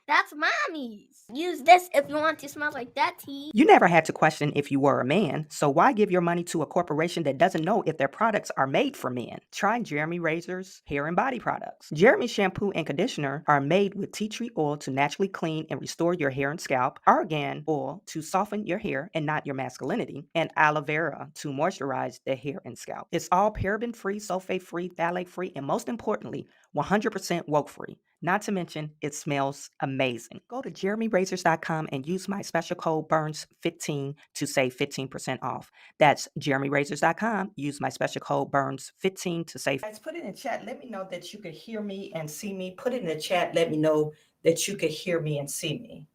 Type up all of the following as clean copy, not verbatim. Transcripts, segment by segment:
That's mommy's. Use this if you want to smell like daddy. You never had to question if you were a man, so why give your money to a corporation that doesn't know if their products are made for men? Try Jeremy Razor's hair and body products. Jeremy shampoo and conditioner are made with tea tree oil to naturally clean and restore your hair and scalp, argan oil to soften your hair and not your masculinity, and aloe vera to moisturize the hair and scalp. It's all paraben-free, sulfate-free, phthalate-free, and most importantly, 100% woke-free. Not to mention, it smells amazing. Go to jeremyrazors.com and use my special code BURNS15 to save 15% off. That's jeremyrazors.com. Use my special code BURNS15 to save. Guys, put it in the chat. Let me know that you could hear me and see me. Put it in the chat. Let me know that you could hear me and see me.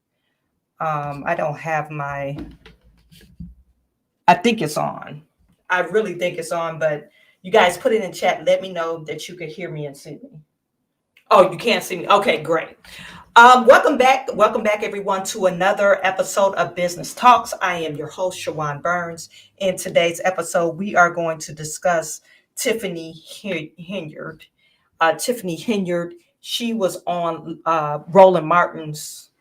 I don't have my... I think it's on. I really think it's on, but you guys put it in the chat. Let me know that you could hear me and see me. Oh, you can't see me. Okay, great. Welcome back. Welcome back, everyone, to another episode of Business Talks. I am your host, Chawanne Burns. In today's episode, we are going to discuss Tiffany Henyard. Tiffany Henyard, she was on Roland Martin's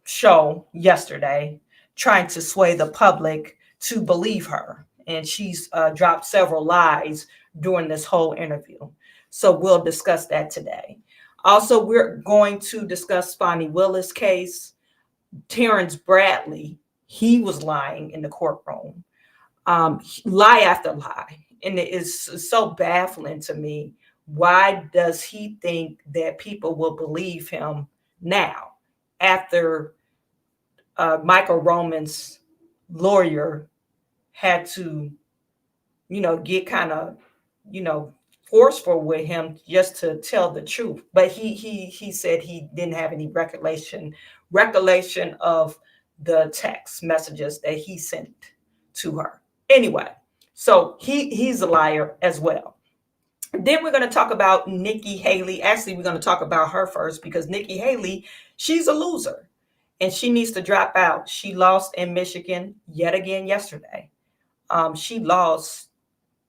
show yesterday, trying to sway the public to believe her. and she's dropped several lies during this whole interview. So we'll discuss that today. Also, we're going to discuss Fani Willis' case. Terrance Bradley, he was lying in the courtroom, lie after lie. And it is so baffling to me. Why does he think that people will believe him now after Michael Roman's lawyer had to, get kind of, forceful with him just to tell the truth. But he said he didn't have any recollection of the text messages that he sent to her. Anyway, so he's a liar as well. Then we're going to talk about Nikki Haley. Actually, we're going to talk about her first because Nikki Haley, she's a loser and she needs to drop out. She lost in Michigan yet again yesterday. She lost,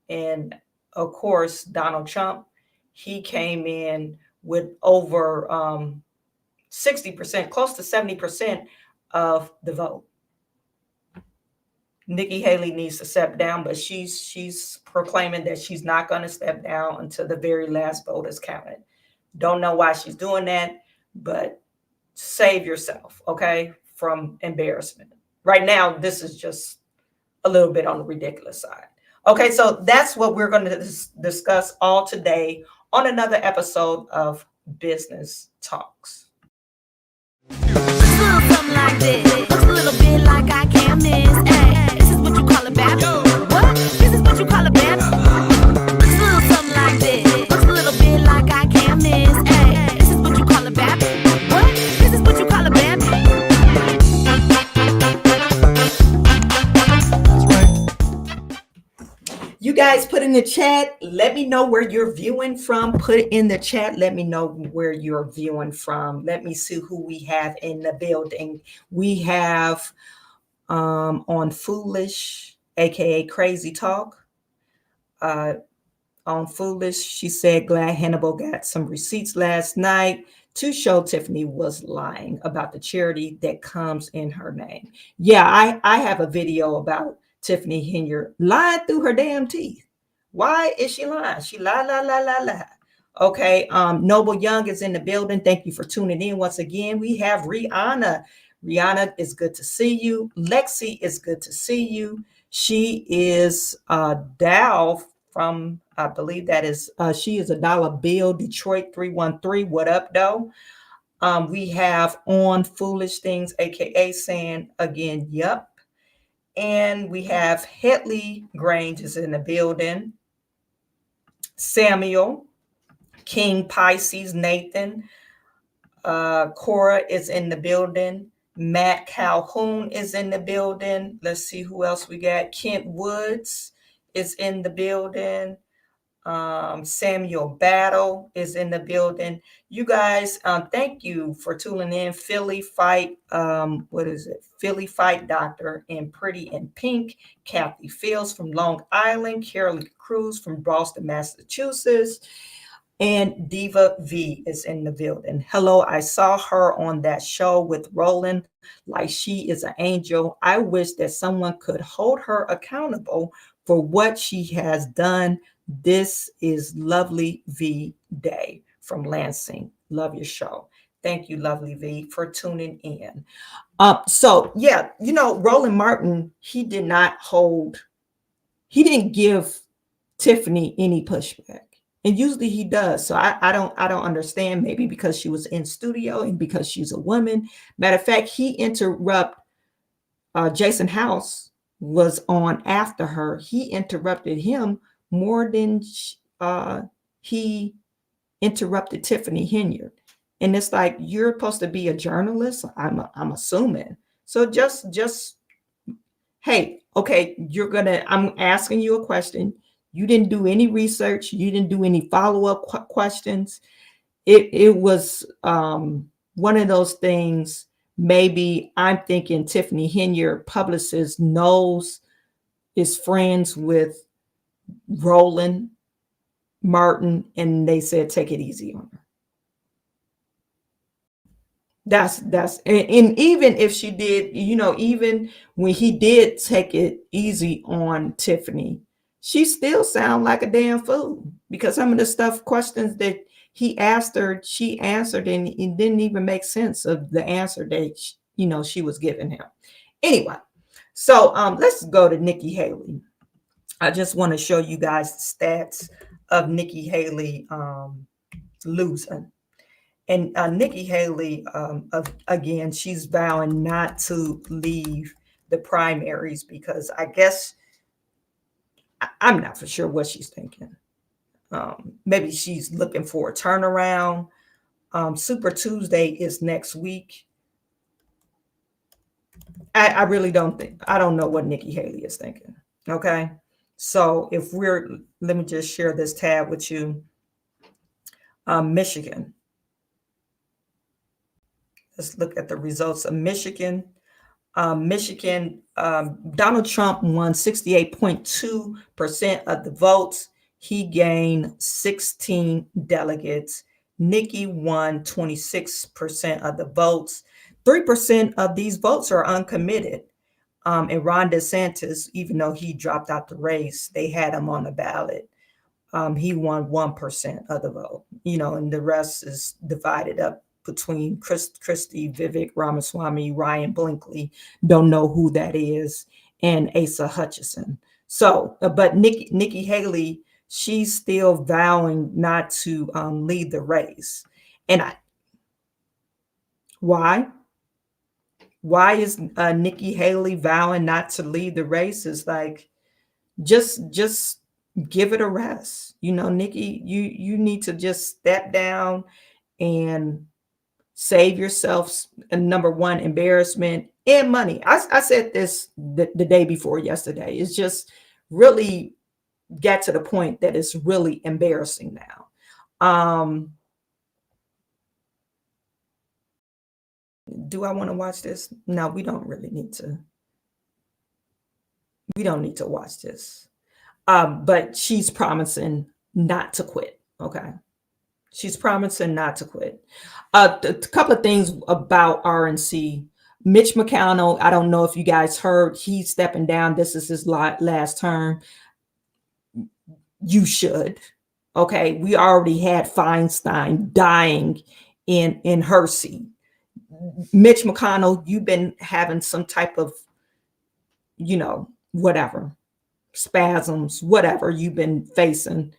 and of course, Donald Trump, he came in with over 60%, close to 70% of the vote. Nikki Haley needs to step down, but she's proclaiming that she's not going to step down until the very last vote is counted. Don't know why she's doing that, but save yourself, okay, from embarrassment. Right now, this is just a little bit on the ridiculous side. Okay, so that's what we're going to discuss all today on another episode of Business Talks. Something like this. Looks a little bit like I can't miss. Hey, this is what you call a bad. What? This is what you call a bad. Looks a little something like this. Looks a little bit like I can't miss. Hey, this is what you call a bad. What? This is what you call a bad. That's right. You guys put in the chat. Let me know where you're viewing from. Put it in the chat. Let me know where you're viewing from. Let me see who we have in the building. We have on Foolish, aka Crazy Talk. On Foolish, she said, glad Hannibal got some receipts last night to show Tiffany was lying about the charity that comes in her name. Yeah, I have a video about Tiffany Henyard lying through her damn teeth. Why is she lying? She lie. Okay, Noble Young is in the building. Thank you for tuning in once again. We have Rihanna. Rihanna, is good to see you. Lexi, is good to see you. She is Dow from, I believe that is, she is a dollar bill, Detroit 313. What up, though? We have On Foolish Things, aka saying again, yep. And we have Headley Grange is in the building. Samuel, King Pisces, Nathan, Cora is in the building. Matt Calhoun is in the building. Let's see who else we got. Kent Woods is in the building. Samuel Battle is in the building. You guys, thank you for tuning in. Philly Fight, Philly Fight Doctor in Pretty in Pink. Kathy Fields from Long Island. Carol Cruz from Boston, Massachusetts. And Diva V is in the building. Hello, I saw her on that show with Roland like she is an angel. I wish that someone could hold her accountable for what she has done. This is Lovely V Day from Lansing. Love your show. Thank you, Lovely V, for tuning in. So yeah, Roland Martin, he didn't give Tiffany any pushback. And usually he does. So I don't understand, maybe because she was in studio and because she's a woman. Matter of fact, he interrupted Jason House was on after her. He interrupted him more than he interrupted Tiffany Henyard. And it's like, you're supposed to be a journalist, I'm assuming. So just hey, okay, I'm asking you a question. You didn't do any research. You didn't do any follow-up questions. It was one of those things. Maybe I'm thinking Tiffany Henyard, publicist, is friends with Roland Martin, and they said, take it easy on her. And even if she did, even when he did take it easy on Tiffany, she still sound like a damn fool, because some of the questions that he asked her, she answered, and it didn't even make sense of the answer that she was giving him. Anyway, so let's go to Nikki Haley. I just want to show you guys the stats of Nikki Haley losing. And Nikki Haley, again, she's vowing not to leave the primaries because I guess I'm not for sure what she's thinking. Maybe she's looking for a turnaround. Super Tuesday is next week. I really don't know what Nikki Haley is thinking. Okay. So let me just share this tab with you. Michigan. Let's look at the results of Michigan. Michigan, Donald Trump won 68.2% of the votes. He gained 16 delegates. Nikki won 26% of the votes. 3% of these votes are uncommitted. And Ron DeSantis, even though he dropped out the race, they had him on the ballot. He won 1% of the vote, and the rest is divided up between Christie, Vivek Ramaswamy, Ryan Blinkley, don't know who that is, and Asa Hutchinson. So, but Nikki Haley, she's still vowing not to lead the race. And why is Nikki Haley vowing not to lead the race? Is like, just give it a rest. Nikki, you need to just step down and save yourself, number one, embarrassment and money. I said this the day before yesterday. It's just really get to the point that it's really embarrassing now. Do I want to watch this? No, we don't really need to. We don't need to watch this. But she's promising not to quit. Okay. She's promising not to quit. A couple of things about RNC. Mitch McConnell, I don't know if you guys heard, he's stepping down. This is his last term. You should. Okay. We already had Feinstein dying in her seat. Mitch McConnell, you've been having some type of, whatever, spasms, whatever you've been facing.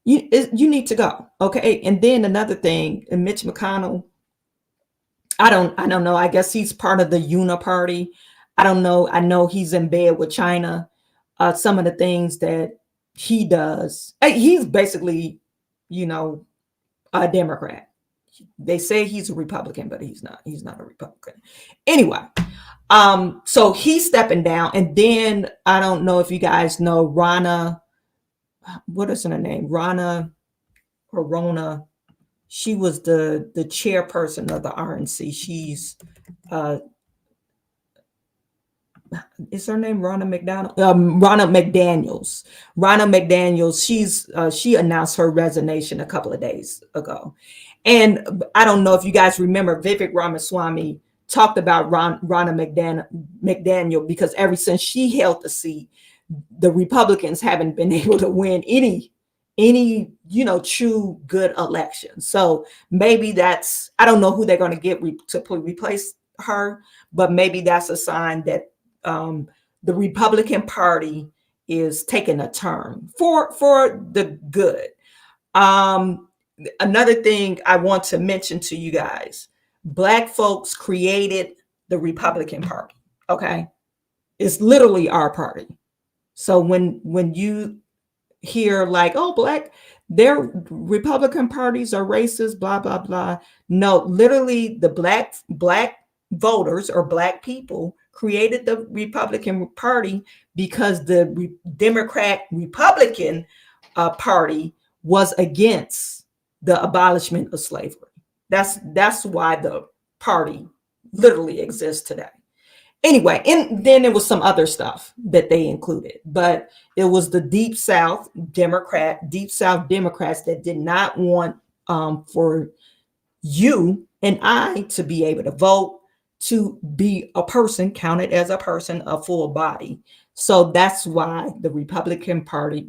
You need to go. Okay. And then another thing, Mitch McConnell, I don't know. I guess he's part of the Uniparty. I don't know. I know he's in bed with China. Some of the things that he does, he's basically, a Democrat. They say he's a Republican, but he's not. He's not a Republican. Anyway, so he's stepping down. And then I don't know if you guys know Ronna. What is her name? Ronna. She was the chairperson of the RNC. She's is her name Ronna McDaniels? Ronna McDaniels. She announced her resignation a couple of days ago. And I don't know if you guys remember, Vivek Ramaswamy talked about Ronna McDaniel, because ever since she held the seat, the Republicans haven't been able to win any true good election. So maybe that's, I don't know who they're going to get to replace her, but maybe that's a sign that the Republican Party is taking a turn for the good. Another thing I want to mention to you guys, Black folks created the Republican Party. Okay. It's literally our party. So when you hear like, oh, their Republican parties are racist, blah, blah, blah. No, literally the black voters or Black people created the Republican Party because the Democrat Republican Party was against the abolishment of slavery. That's why the party literally exists today. Anyway, and then there was some other stuff that they included, but it was the Deep South Democrats that did not want for you and I to be able to vote, to be a person, counted as a person, a full body. So that's why the Republican Party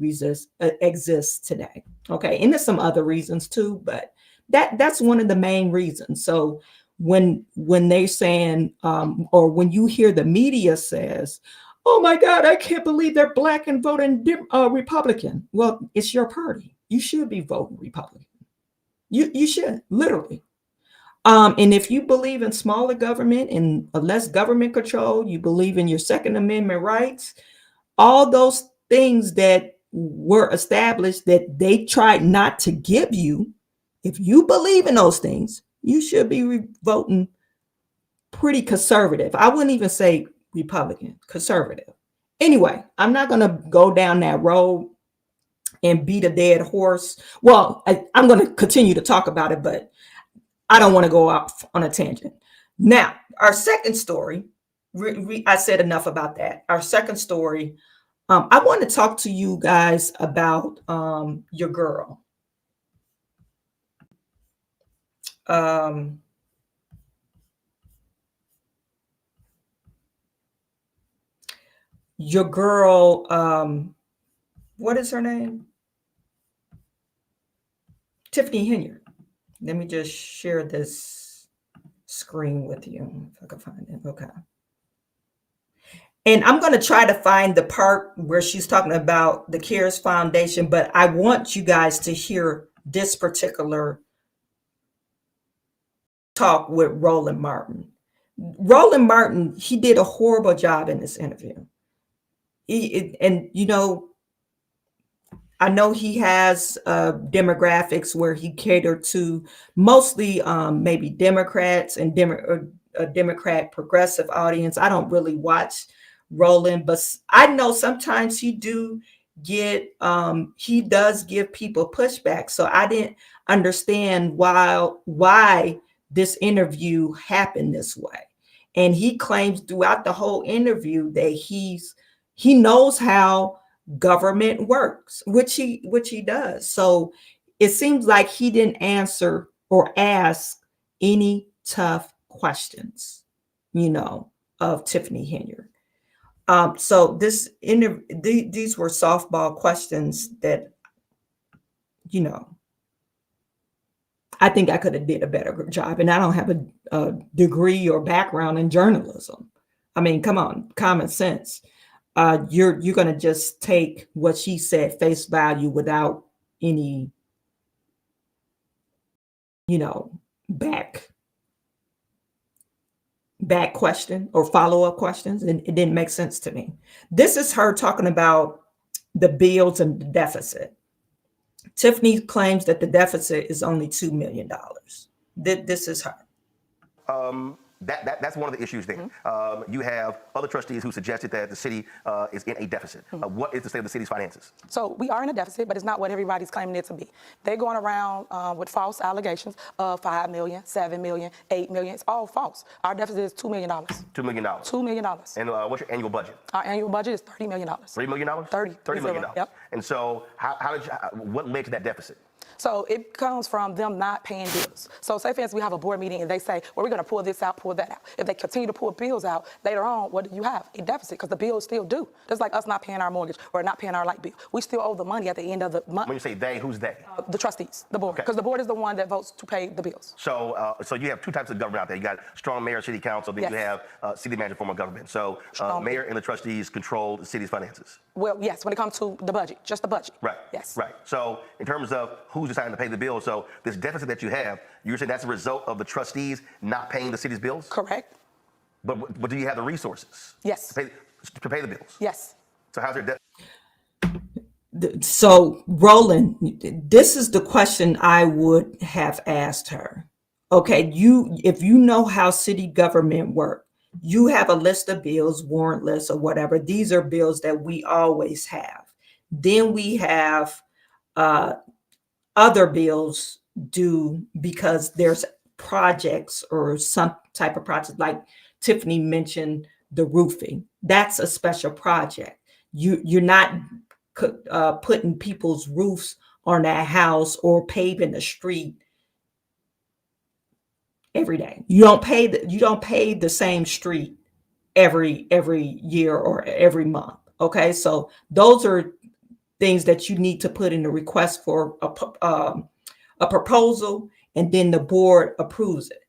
exists today. Okay, and there's some other reasons too, but that's one of the main reasons. So when they're saying, or when you hear the media says, "Oh my God, I can't believe they're Black and voting Republican," well, it's your party. You should be voting Republican. You should, literally. And if you believe in smaller government and less government control, you believe in your Second Amendment rights, all those things that were established that they tried not to give you, if you believe in those things, you should be voting pretty conservative. I wouldn't even say Republican, conservative. Anyway, I'm not going to go down that road and beat a dead horse. Well, I'm going to continue to talk about it, but I don't want to go off on a tangent. Now, our second story, I said enough about that. Our second story, I want to talk to you guys about your girl. Your girl, what is her name? Tiffany Henyard. Let me just share this screen with you if I can find it. Okay. And I'm going to try to find the part where she's talking about the CARES Foundation, but I want you guys to hear this particular talk with Roland Martin. Roland Martin, he did a horrible job in this interview. I know he has demographics where he catered to mostly maybe Democrats and a Democrat progressive audience. I don't really watch Roland, but I know sometimes he does give people pushback. So I didn't understand why this interview happened this way. And he claims throughout the whole interview that he knows how government works, which he does. So it seems like he didn't answer or ask any tough questions, of Tiffany Henyard. So these were softball questions that, I think I could have did a better job. And I don't have a degree or background in journalism. I mean, come on, common sense. You're going to just take what she said face value without any, back question or follow-up questions. And it didn't make sense to me. This is her talking about the bills and the deficit. Tiffany claims that the deficit is only $2 million. This is her. That's one of the issues there. You have other trustees who suggested that the city is in a deficit. What is the state of the city's finances? So we are in a deficit, but it's not what everybody's claiming it to be. They're going around with false allegations of $5 million, $7 million, $8 million. It's all false. Our deficit is $2 million. $2 million. $2 million. And what's your annual budget? Our annual budget is $30 million. $3 million? $30 million. Yep. And so what led to that deficit? So it comes from them not paying bills. So say, for instance, we have a board meeting and they say, well, we're going to pull this out, pull that out. If they continue to pull bills out, later on, what do you have? A deficit, because the bills still due. Just like us not paying our mortgage or not paying our light bill. We still owe the money at the end of the month. When you say they, who's they? The trustees, the board. Because the board is the one that votes to pay the bills. So you have two types of government out there. You got strong mayor, city council, then you have city manager form of government. So mayor and the trustees control the city's finances. Well, yes, when it comes to the budget, just the budget. Right. Yes. Right. So in terms of who's deciding to pay the bills, so this deficit that you have, you're saying that's a result of the trustees not paying the city's bills? Correct. But do you have the resources? Yes. To pay the bills? Yes. So how's your debt? So Roland, this is the question I would have asked her. Okay, if you know how city government works, you have a list of bills, warrant lists or whatever. These are bills that we always have. Then we have other bills due because there's projects or some type of project, like Tiffany mentioned the roofing. That's a special project. You're not putting people's roofs on that house or paving the street every day. You don't pay the same street every year or every month. Okay, so those are things that you need to put in the request for a proposal, and then the board approves it.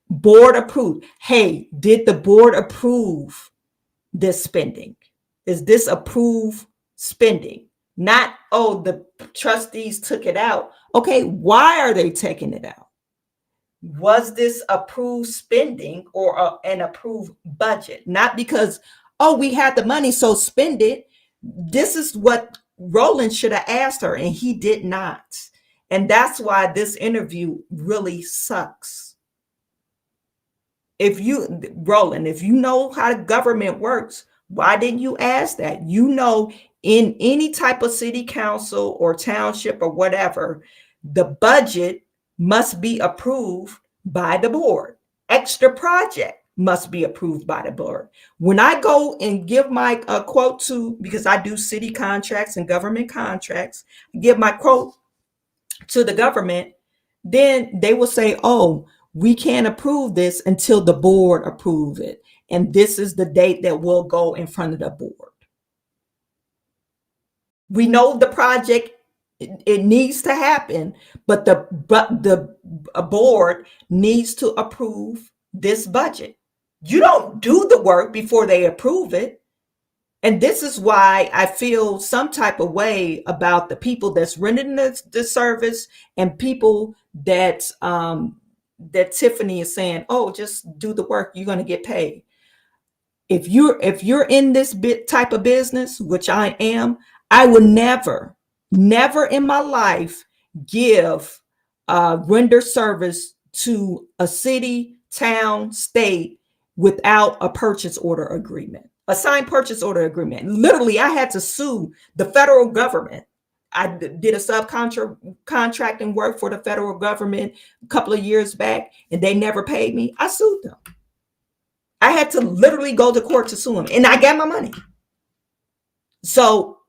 Board approved. Hey, did the board approve this spending? Is this approved spending? Not, oh, the trustees took it out. Okay, why are they taking it out? Was this approved spending or an approved budget? Not because, oh, we had the money, so spend it. This is what Roland should have asked her, and he did not. And that's why this interview really sucks. Roland, if you know how the government works, why didn't you ask that? You know, in any type of city council or township or whatever, the budget must be approved by the board. Extra project must be approved by the board. When I go and give my quote to, because I do city contracts and government contracts, give my quote to the government, then they will say, oh, we can't approve this until the board approves it. And this is the date that will go in front of the board. We know the project, it needs to happen, but the board needs to approve this budget. You don't do the work before they approve it. And this is why I feel some type of way about the people that's rendering the service and people that that Tiffany is saying, oh, just do the work, you're going to get paid. If you're in this type of business, which I am, I would never in my life give render service to a city, town, state without a purchase order agreement, a signed purchase order agreement. Literally, I had to sue the federal government. I did a subcontracting work for the federal government a couple of years back, and they never paid me. I sued them. I had to literally go to court to sue them, and I got my money. So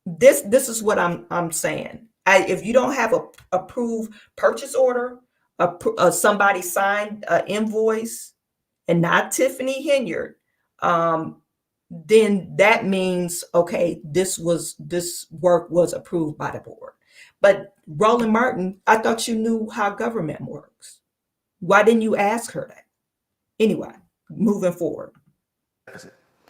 this is what I'm saying. If you don't have a approved purchase order, somebody signed an invoice, and not Tiffany Henyard, then that means, okay, this work was approved by the board. But Roland Martin, I thought you knew how government works. Why didn't you ask her that? Anyway, moving forward.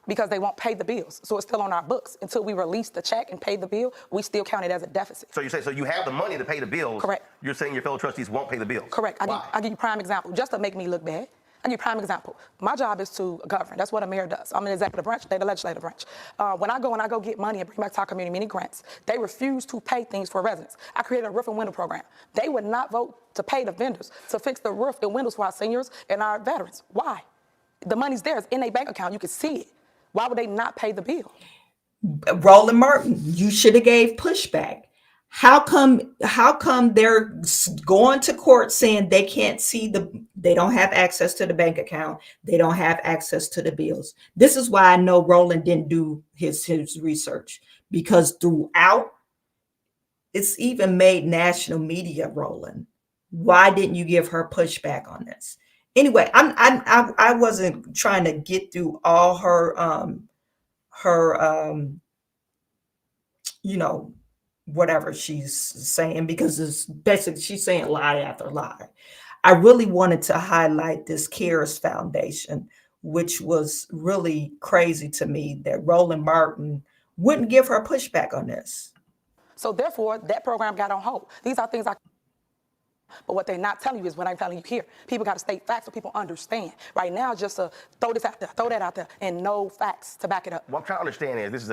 Because they won't pay the bills. So it's still on our books. Until we release the check and pay the bill, we still count it as a deficit. So you say, so you have the money to pay the bills. Correct. You're saying your fellow trustees won't pay the bills. Correct. Why? I'll give you a prime example, just to make me look bad. I'll give you a prime example. My job is to govern. That's what a mayor does. I'm an executive branch, they're the legislative branch. When I go get money and bring back to our community many grants, they refuse to pay things for residents. I created a roof and window program. They would not vote to pay the vendors to fix the roof and windows for our seniors and our veterans. Why? The money's there. It's in their bank account. You can see it. Why would they not pay the bill? Roland Martin, you should have gave pushback. How come they're going to court saying they can't see they don't have access to the bank account, they don't have access to the bills? This is why I know Roland didn't do his research, because throughout, it's even made national media. Roland, why didn't you give her pushback on this? Anyway, I wasn't trying to get through all her whatever she's saying, because it's basically she's saying lie after lie. I really wanted to highlight this CARES Foundation, which was really crazy to me that Roland Martin wouldn't give her pushback on this. So therefore, that program got on hold. These are things but what they're not telling you is what I'm telling you here. People got to state facts so people understand. Right now, just throw this out there, throw that out there, and no facts to back it up. What I'm trying to understand is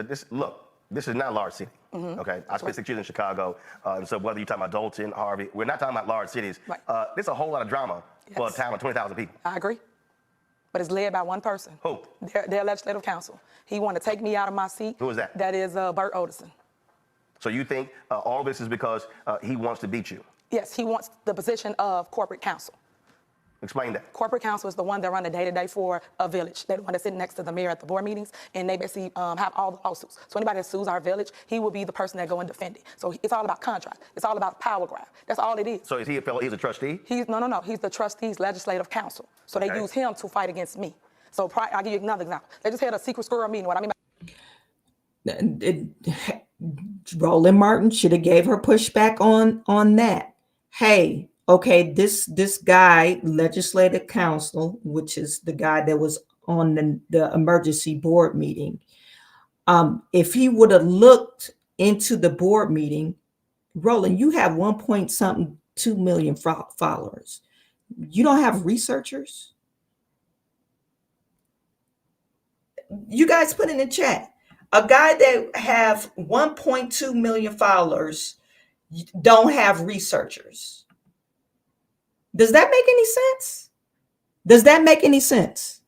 this is not a large city. Okay, I spent 6 years in Chicago, and so whether you're talking about Dolton, Harvey, we're not talking about large cities. Right. There's a whole lot of drama for a town of 20,000 people. I agree, but it's led by one person. Who? Their legislative council. He wanted to take me out of my seat. Who is that? That is Bert Oderson. So you think all this is because he wants to beat you? Yes, he wants the position of corporate counsel. Explain that. Corporate counsel is the one that run the day-to-day for a village. They're the one that's sitting next to the mayor at the board meetings, and they basically have all the lawsuits. So anybody that sues our village, he will be the person that go and defend it. So it's all about contract. It's all about power grab. That's all it is. So is he a fellow? He's a trustee? No. He's the trustees legislative council. So they use him to fight against me. So I'll give you another example. They just had a secret squirrel meeting. What I mean by Roland Martin should have gave her pushback on that. Hey, okay, this guy, legislative counsel, which is the guy that was on the emergency board meeting, if he would have looked into the board meeting, Roland, you have 1.2 million followers. You don't have researchers? You guys put in the chat. A guy that have 1.2 million followers don't have researchers. Does that make any sense? Does that make any sense?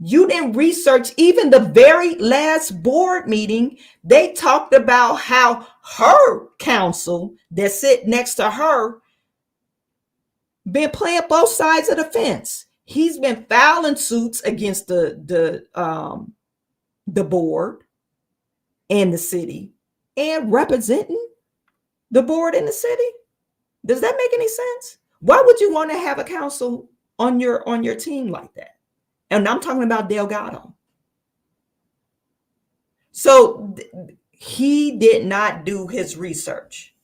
You didn't research even the very last board meeting. They talked about how her counsel that sit next to her been playing both sides of the fence. He's been filing suits against the board and the city and representing the board and the city. Does that make any sense? Why would you want to have a counsel on your team like that? And I'm talking about Delgado. So he did not do his research.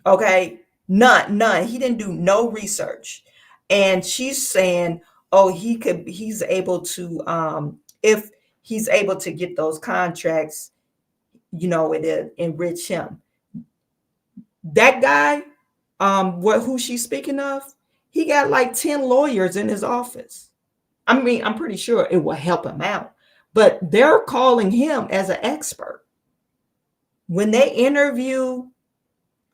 Okay, none. He didn't do no research. And she's saying, oh, he's able to, if he's able to get those contracts, it enrich him. That guy, who she's speaking of, he got like 10 lawyers in his office. I mean, I'm pretty sure it will help him out, but they're calling him as an expert. When they interview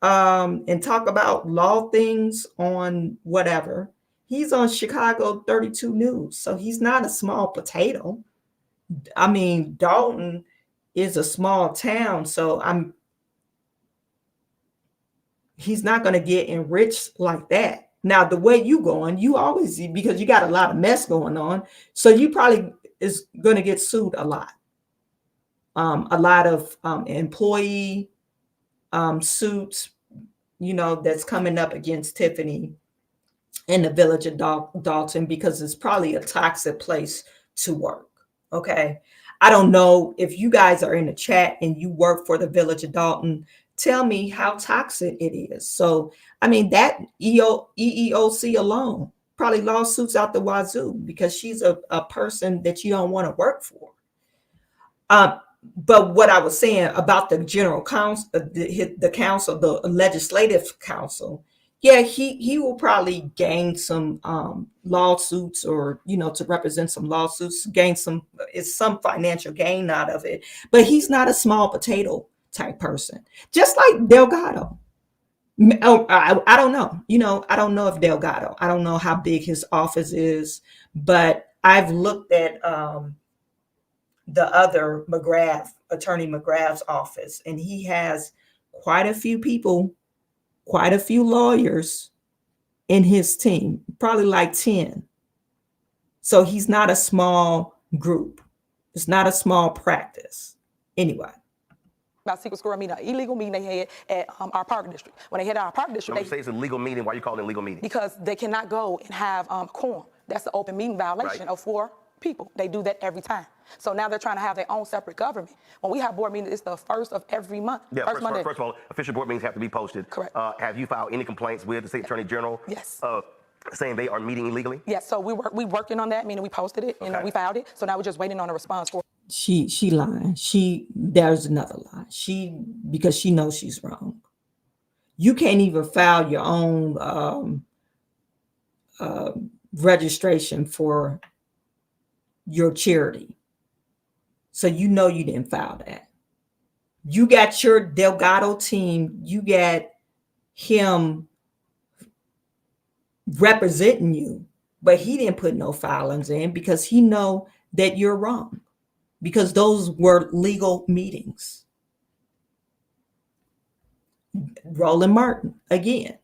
and talk about law things on whatever, he's on Chicago 32 News. So he's not a small potato. I mean, Dolton is a small town, so he's not going to get enriched like that. Now, the way you going, you always, because you got a lot of mess going on, so you probably is going to get sued a lot. A lot of employee suits, that's coming up against Tiffany in the village of Dolton, because it's probably a toxic place to work. Okay. I don't know if you guys are in the chat and you work for the village of Dolton. Tell me how toxic it is. So, I mean, that EEOC alone, probably lawsuits out the wazoo, because she's a person that you don't want to work for. But what I was saying about the general counsel, the council, the legislative council, yeah, he will probably gain some lawsuits, or to represent some lawsuits, gain some financial gain out of it. But he's not a small potato type person, just like Delgado. I don't know. I don't know if Delgado, I don't know how big his office is, but I've looked at the other attorney McGrath's office, and he has quite a few people, quite a few lawyers in his team, probably like 10. So he's not a small group. It's not a small practice. Anyway. About secret squirrel meeting, an illegal meeting they had at our park district. When they had our park district, When you say it's a legal meeting, why are you calling it a legal meeting? Because they cannot go and have quorum. That's the open meeting violation of 4 people. They do that every time. So now they're trying to have their own separate government. When we have board meetings, it's the first of every month. Yeah, first of all, official board meetings have to be posted. Correct. Have you filed any complaints with the state attorney general? Yes. Saying they are meeting illegally? Yes. So we working on that, meaning we posted it, we filed it. So now we're just waiting on a response for it. She lying. There's another lie. Because she knows she's wrong. You can't even file your own registration for your charity. So you didn't file that. You got your Delgado team, you got him representing you, but he didn't put no filings in because he know that you're wrong, because those were legal meetings. Roland Martin, again,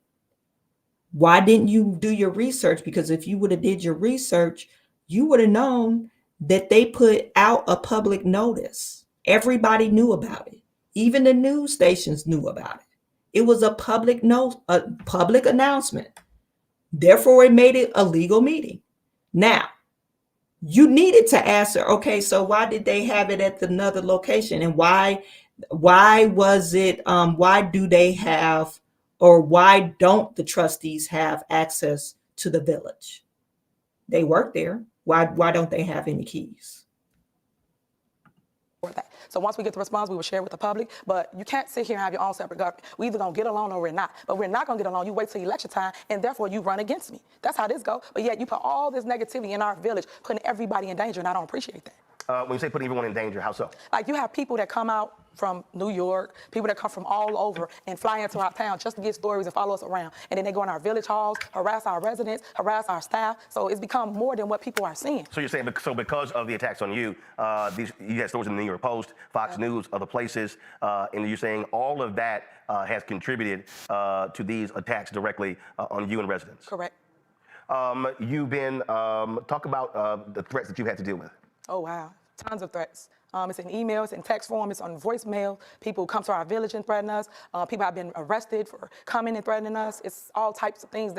Why didn't you do your research? Because if you would have did your research, you would have known that they put out a public notice. Everybody knew about it. Even the news stations knew about it. It was a public announcement. Therefore, it made it a legal meeting. Now, you needed to answer, okay, so why did they have it at another location? And why was it, why do they have, or why don't the trustees have access to the village? They work there. Why don't they have any keys? That. So once we get the response, we will share with the public. But you can't sit here and have your own separate government. We either gonna get along or we're not. But we're not gonna get along. You wait till election time, and therefore you run against me. That's how this goes. But yet you put all this negativity in our village, putting everybody in danger, and I don't appreciate that. When you say putting everyone in danger, how so? Like you have people that come out from New York, people that come from all over and fly into our town just to get stories and follow us around. And then they go in our village halls, harass our residents, harass our staff. So it's become more than what people are seeing. So you're saying, so because of the attacks on you, you had stories in the New York Post, Fox News, other places, and you're saying all of that has contributed to these attacks directly on you and residents? Correct. You've been, talk about the threats that you had to deal with. Oh, wow. Tons of threats. It's in emails, in text form, it's on voicemail. People come to our village and threaten us. People have been arrested for coming and threatening us. It's all types of things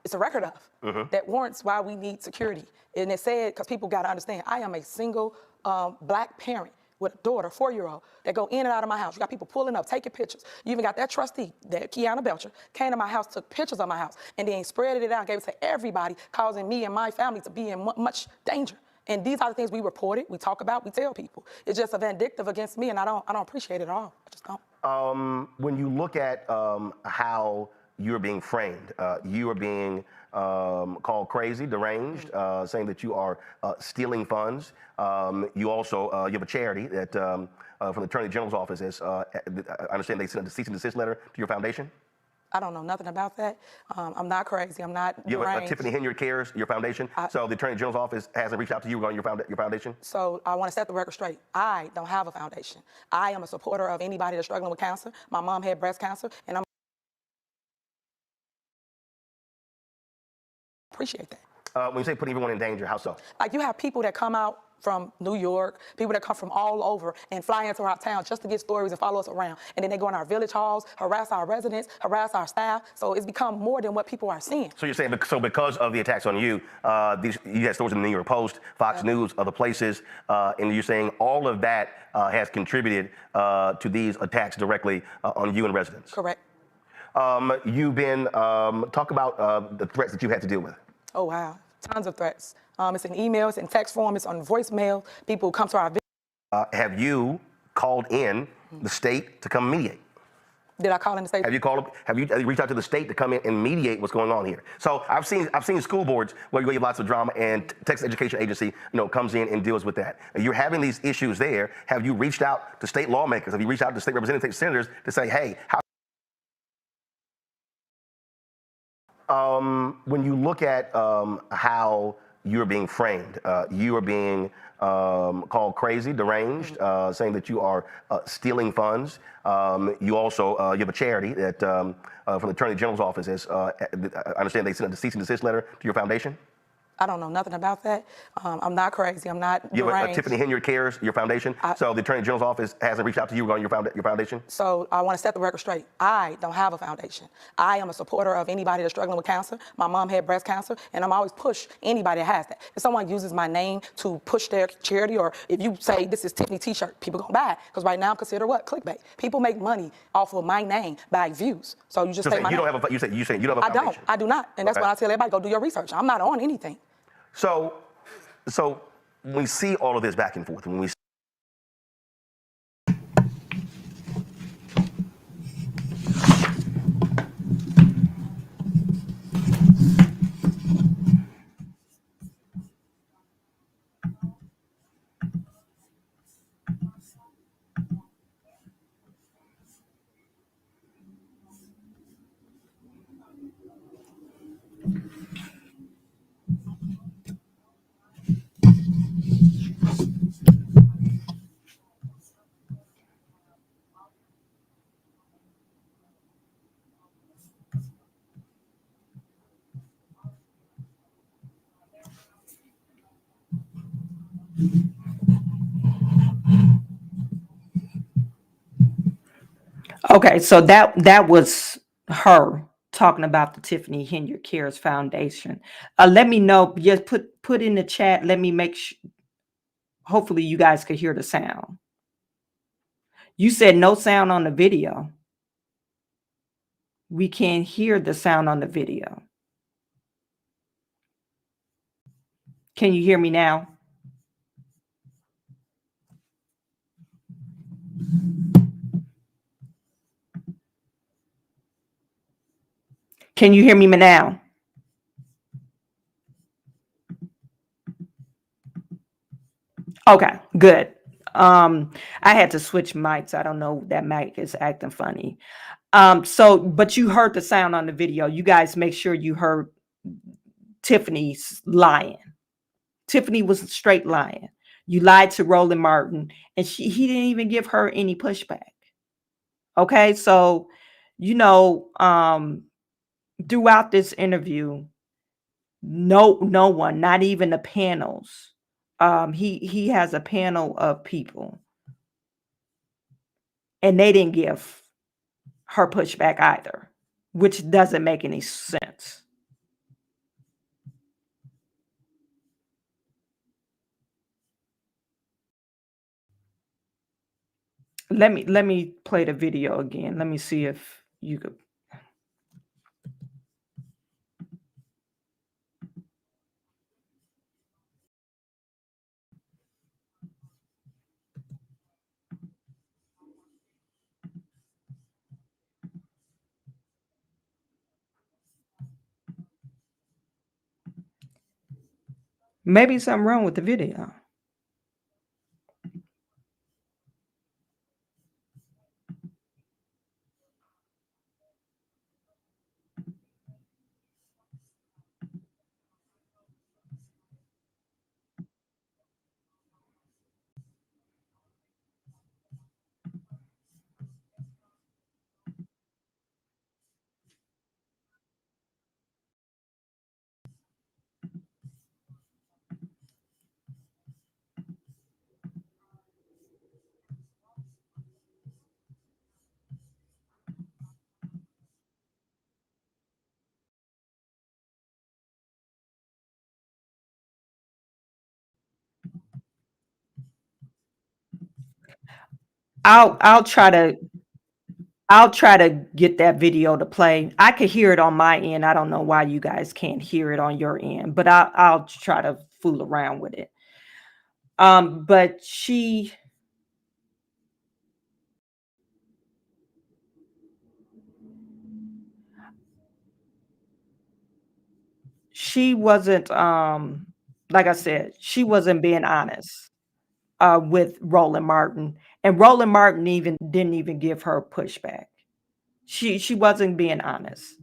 it's a record of that warrants why we need security. And it's said, because people got to understand, I am a single black parent with a daughter, 4-year-old, that go in and out of my house. You got people pulling up, taking pictures. You even got that trustee, that Kiana Belcher, came to my house, took pictures of my house, and then spread it out, gave it to everybody, causing me and my family to be in much danger. And these are the things we reported, we talk about, we tell people. It's just a vindictive against me, and I don't appreciate it at all. I just don't. When you look at how you're being framed, you are being called crazy, deranged, saying that you are stealing funds. You also you have a charity that from the Attorney General's office is, I understand they sent a cease and desist letter to your foundation. I don't know nothing about that. I'm not crazy. I'm not You have deranged. Tiffany Henyard cares, your foundation. So the Attorney General's office hasn't reached out to you regarding your foundation? So I want to set the record straight. I don't have a foundation. I am a supporter of anybody that's struggling with cancer. My mom had breast cancer, and I'm appreciate that. When you say putting everyone in danger, how so? Like you have people that come out from New York, people that come from all over and fly into our town just to get stories and follow us around. And then they go in our village halls, harass our residents, harass our staff. So it's become more than what people are seeing. So you're saying, so because of the attacks on you, you had stories in the New York Post, Fox News, other places, and you're saying all of that has contributed to these attacks directly on you and residents? Correct. You've been, talk about the threats that you had to deal with. Oh, wow. Tons of threats. It's in emails, in text form, it's on voicemail. People come to our village. Have you called in the state to come mediate? Did I call in the state? Have you reached out to the state to come in and mediate what's going on here? So I've seen school boards where you have lots of drama, and Texas Education Agency, comes in and deals with that. You're having these issues there. Have you reached out to state lawmakers? Have you reached out to state representatives, senators to say, hey, when you look at how you're being framed, you are being called crazy, deranged, saying that you are stealing funds. You also you have a charity that from the Attorney General's office is, I understand they sent a cease and desist letter to your foundation. I don't know nothing about that. I'm not crazy. I'm not You have deranged. Tiffany Henyard cares, your foundation. So the Attorney General's office hasn't reached out to you regarding your foundation? So I want to set the record straight. I don't have a foundation. I am a supporter of anybody that's struggling with cancer. My mom had breast cancer, and I'm always push anybody that has that. If someone uses my name to push their charity, or if you say this is Tiffany t-shirt, people gonna buy it. Because right now I'm considered what? Clickbait. People make money off of my name by views. So you just say my name. You say you don't have a foundation. I do not. And that's Okay. why I tell everybody, go do your research. I'm not on anything. So when we see all of this back and forth, when we Okay, so that was her talking about the Tiffany Henyard Cares Foundation. Let me know. Just put in the chat. Let me make sure. Hopefully, you guys could hear the sound. You said no sound on the video. We can't hear the sound on the video. Can you hear me now? Can you hear me now? Okay, good. I had to switch mics. I don't know, that mic is acting funny. But you heard the sound on the video. You guys make sure you heard Tiffany's lying. Tiffany was straight lying. You lied to Roland Martin, and he didn't even give her any pushback. Okay, so throughout this interview, no one, not even the panels. He has a panel of people, and they didn't give her pushback either, which doesn't make any sense. Let me play the video again. Let me see if you could. Maybe something wrong with the video. I'll try to get that video to play. I could hear it on my end. I don't know why you guys can't hear it on your end, but I'll try to fool around with it. But she wasn't, like I said, she wasn't being honest with Roland Martin, and Roland Martin didn't even give her pushback. She wasn't being honest.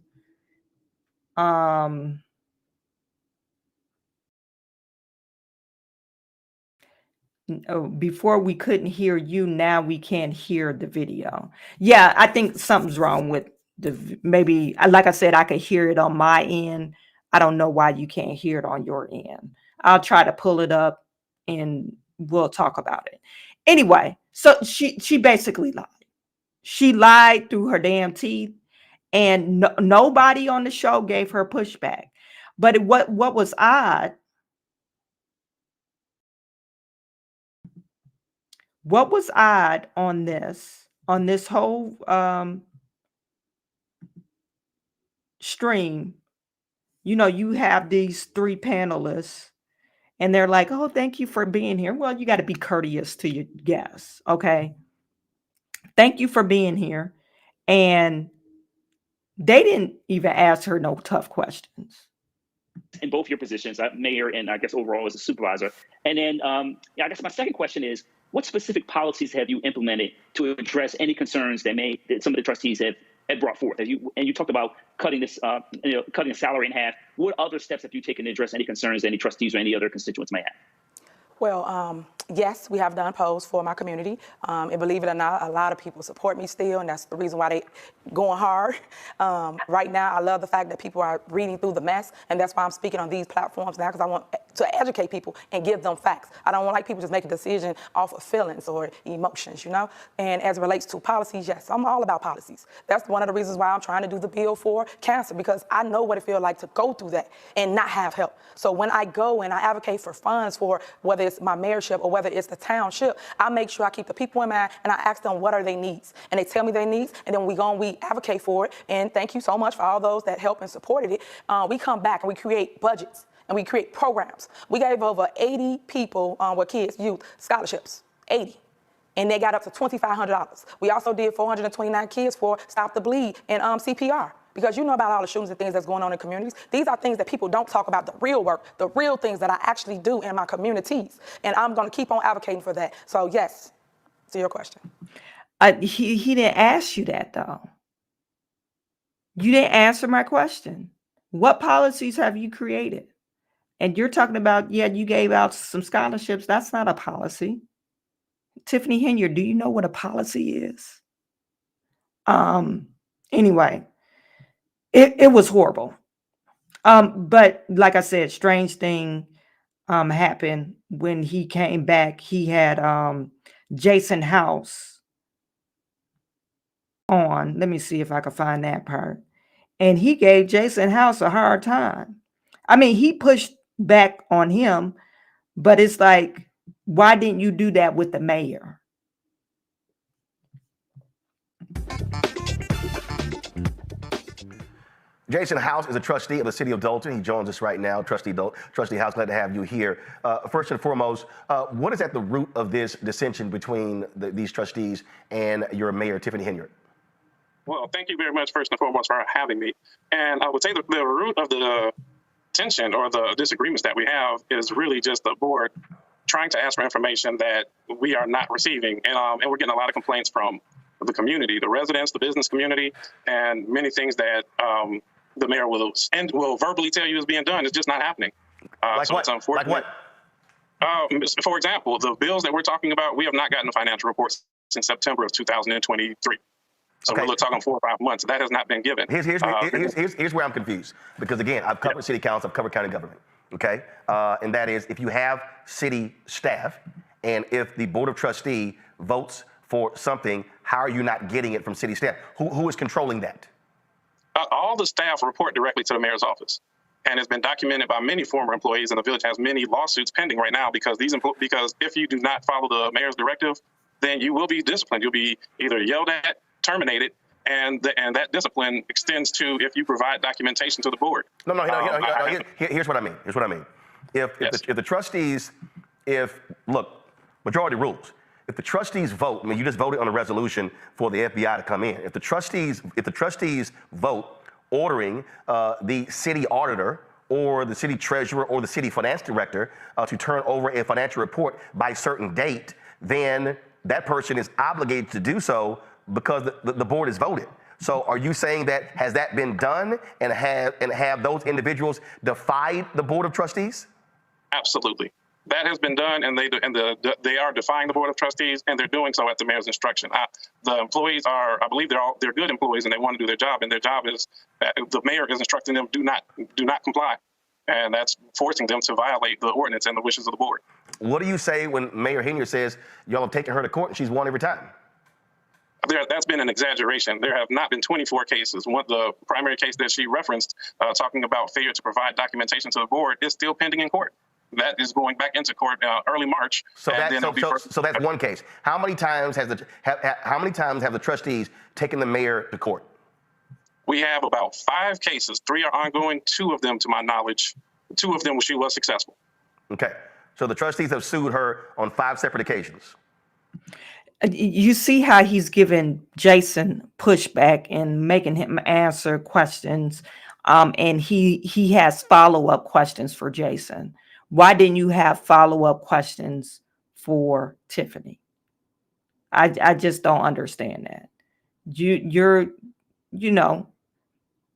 Before we couldn't hear you, now we can't hear the video. Yeah, I think something's wrong with maybe, like I said, I could hear it on my end. I don't know why you can't hear it on your end. I'll try to pull it up and we'll talk about it. Anyway, so she basically lied. She lied through her damn teeth, and nobody on the show gave her pushback. But what was odd, what was odd on this whole stream, you have these three panelists, and they're like, oh, thank you for being here. Well, you got to be courteous to your guests. Okay, thank you for being here. And they didn't even ask her no tough questions. In both your positions, mayor and I guess overall as a supervisor. And then I guess my second question is, what specific policies have you implemented to address any concerns that some of the trustees have brought forth? You talked about cutting cutting the salary in half. What other steps have you taken to address any concerns any trustees or any other constituents may have? Well, Yes, we have done polls for my community, and believe it or not, a lot of people support me still, and that's the reason why they going hard. Right now, I love the fact that people are reading through the mess, and that's why I'm speaking on these platforms now, because I want to educate people and give them facts. I don't want like people just make a decision off of feelings or emotions, you know? And as it relates to policies, yes, I'm all about policies. That's one of the reasons why I'm trying to do the bill for cancer, because I know what it feels like to go through that and not have help. So when I go and I advocate for funds for whether it's my mayorship or whether it's the township, I make sure I keep the people in mind and I ask them what are their needs. And they tell me their needs, and then we advocate for it. And thank you so much for all those that helped and supported it. We come back and we create budgets and we create programs. We gave over 80 people with kids, youth, scholarships, 80. And they got up to $2,500. We also did 429 kids for Stop the Bleed and CPR. Because you know about all the shootings and things that's going on in communities. These are things that people don't talk about, the real work, the real things that I actually do in my communities. And I'm going to keep on advocating for that. So yes, to your question. He didn't ask you that, though. You didn't answer my question. What policies have you created? And you're talking about, yeah, you gave out some scholarships. That's not a policy. Tiffany Henyard, do you know what a policy is? Anyway. It was horrible. But like I said, strange thing happened when he came back. He had Jason House on. Let me see if I can find that part. And he gave Jason House a hard time. I mean, he pushed back on him, but it's like, why didn't you do that with the mayor? Jason House is a trustee of the city of Dolton. He joins us right now. Trustee House, glad to have you here. First and foremost, what is at the root of this dissension between these trustees and your mayor, Tiffany Henyard? Well, thank you very much, first and foremost, for having me. And I would say that the root of the tension or the disagreements that we have is really just the board trying to ask for information that we are not receiving. And we're getting a lot of complaints from the community, the residents, the business community, and many things that the mayor will verbally tell you is being done. It's just not happening. Like what? It's unfortunate. Like what? For example, the bills that we're talking about, we have not gotten a financial report since September of 2023. So Okay. we're talking 4 or 5 months. That has not been given. Here's where I'm confused. Because again, I've covered city council, I've covered county government. Okay? And that is, if you have city staff and if the board of trustee votes for something, how are you not getting it from city staff? Who is controlling that? All the staff report directly to the mayor's office, and it's been documented by many former employees, and the village has many lawsuits pending right now because because if you do not follow the mayor's directive, then you will be disciplined. You'll be either yelled at, terminated, and that discipline extends to if you provide documentation to the board. No. Here's what I mean. If the trustees, look, majority rules. If the trustees vote, I mean, you just voted on a resolution for the FBI to come in. If the trustees vote ordering the city auditor or the city treasurer or the city finance director to turn over a financial report by a certain date, then that person is obligated to do so because the board has voted. So are you saying that has that been done and have those individuals defied the board of trustees? Absolutely. That has been done, and they are defying the board of trustees, and they're doing so at the mayor's instruction. The employees are, I believe, they're good employees, and they want to do their job. And their job is the mayor is instructing them do not comply, and that's forcing them to violate the ordinance and the wishes of the board. What do you say when Mayor Henyard says y'all have taken her to court and she's won every time? That's been an exaggeration. There have not been 24 cases. The primary case that she referenced, talking about failure to provide documentation to the board, is still pending in court. That is going back into court early March. So that's one case. How many times have the trustees taken the mayor to court? We have about 5 cases. 3 are ongoing. 2 of them, to my knowledge, 2 of them she was successful. Okay. So the trustees have sued her on 5 separate occasions. You see how he's giving Jason pushback and making him answer questions, and he has follow-up questions for Jason. Why didn't you have follow-up questions for Tiffany? I just don't understand that.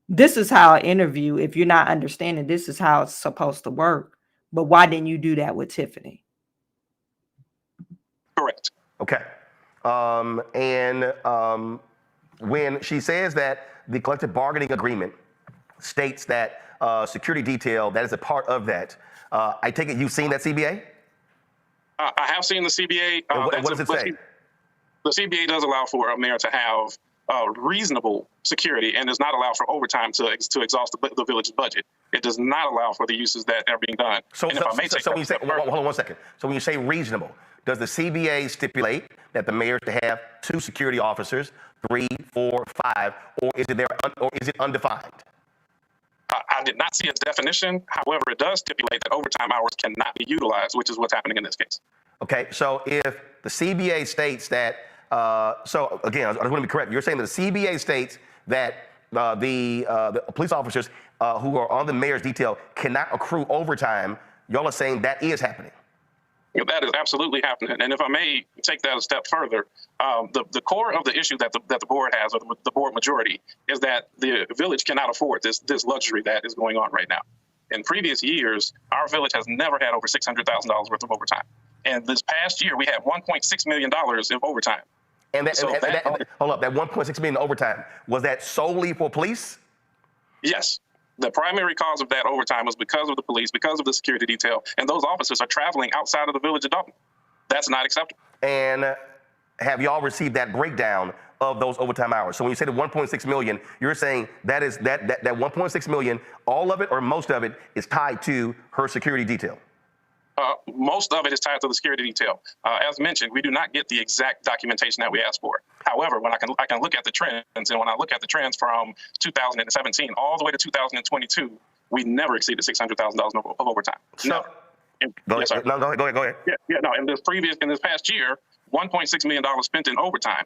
This is how an interview, if you're not understanding, this is how it's supposed to work. But why didn't you do that with Tiffany? Correct. Okay. When she says that the collective bargaining agreement states that security detail, that is a part of that, I take it you've seen that CBA? I have seen the CBA. And what does it say? The CBA does allow for a mayor to have reasonable security and does not allow for overtime to exhaust the village's budget. It does not allow for the uses that are being done. So when you say, hold on 1 second. So when you say reasonable, does the CBA stipulate that the mayor is to have 2 security officers, 3, 4, 5, or is it undefined? I did not see a definition. However, it does stipulate that overtime hours cannot be utilized, which is what's happening in this case. Okay, so if the CBA states that, so again, I just want to be correct. You're saying that the CBA states that the police officers who are on the mayor's detail cannot accrue overtime. Y'all are saying that is happening. Yeah, that is absolutely happening. And if I may take that a step further, the core of the issue that the board has, or the board majority, is that the village cannot afford this luxury that is going on right now. In previous years, our village has never had over $600,000 worth of overtime. And this past year, we had $1.6 million in overtime. And hold up, that 1.6 million overtime, was that solely for police? Yes. The primary cause of that overtime was because of the police, because of the security detail, and those officers are traveling outside of the village of Dolton. That's not acceptable. And have y'all received that breakdown of those overtime hours? So when you say the 1.6 million, you're saying that 1.6 million, all of it or most of it is tied to her security detail? Most of it is tied to the security detail. As mentioned, we do not get the exact documentation that we asked for. However, when I can look at the trends, and when I look at the trends from 2017 all the way to 2022, we never exceeded $600,000 of overtime. So, Yes, sir. No, go ahead. No. In this past year, $1.6 million spent in overtime.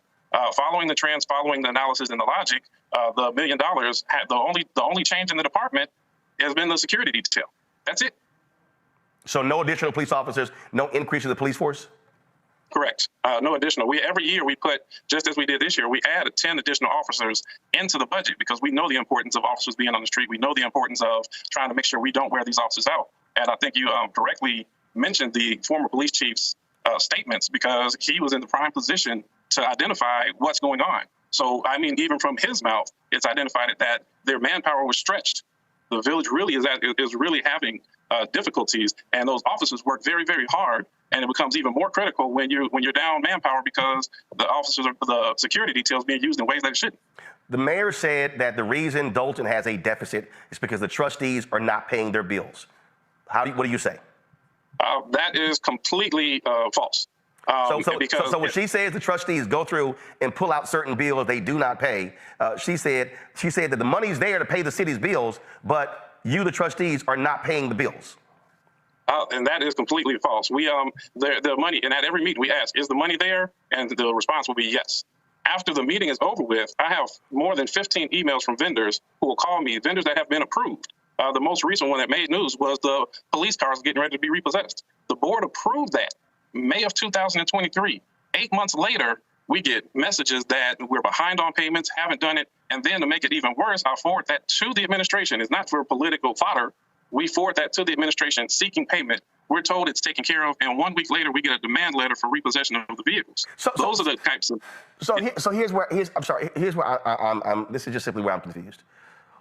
Following the trends, following the analysis and the logic, the $1 million had the only change in the department has been the security detail. That's it. So no additional police officers, no increase in the police force? Correct. No additional. Every year we put, just as we did this year, we added 10 additional officers into the budget because we know the importance of officers being on the street. We know the importance of trying to make sure we don't wear these officers out. And I think you correctly mentioned the former police chief's statements because he was in the prime position to identify what's going on. So, I mean, even from his mouth, it's identified that their manpower was stretched. The village really is really having difficulties, and those officers work very, very hard. And it becomes even more critical when you're down manpower because the security details being used in ways that it shouldn't. The mayor said that the reason Dolton has a deficit is because the trustees are not paying their bills. What do you say? That is completely false. So when she says the trustees go through and pull out certain bills they do not pay, she said that the money's there to pay the city's bills, but you, the trustees, are not paying the bills. And that is completely false. The money, and at every meeting we ask, is the money there? And the response will be yes. After the meeting is over with, I have more than 15 emails from vendors who will call me, vendors that have been approved. The most recent one that made news was the police cars getting ready to be repossessed. The board approved that May of 2023. 8 months later, we get messages that we're behind on payments, haven't done it. And then to make it even worse, I forward that to the administration. It's not for political fodder. We forward that to the administration seeking payment. We're told it's taken care of. And 1 week later, we get a demand letter for repossession of the vehicles. Those are the types of. Here's where I'm this is just simply where I'm confused.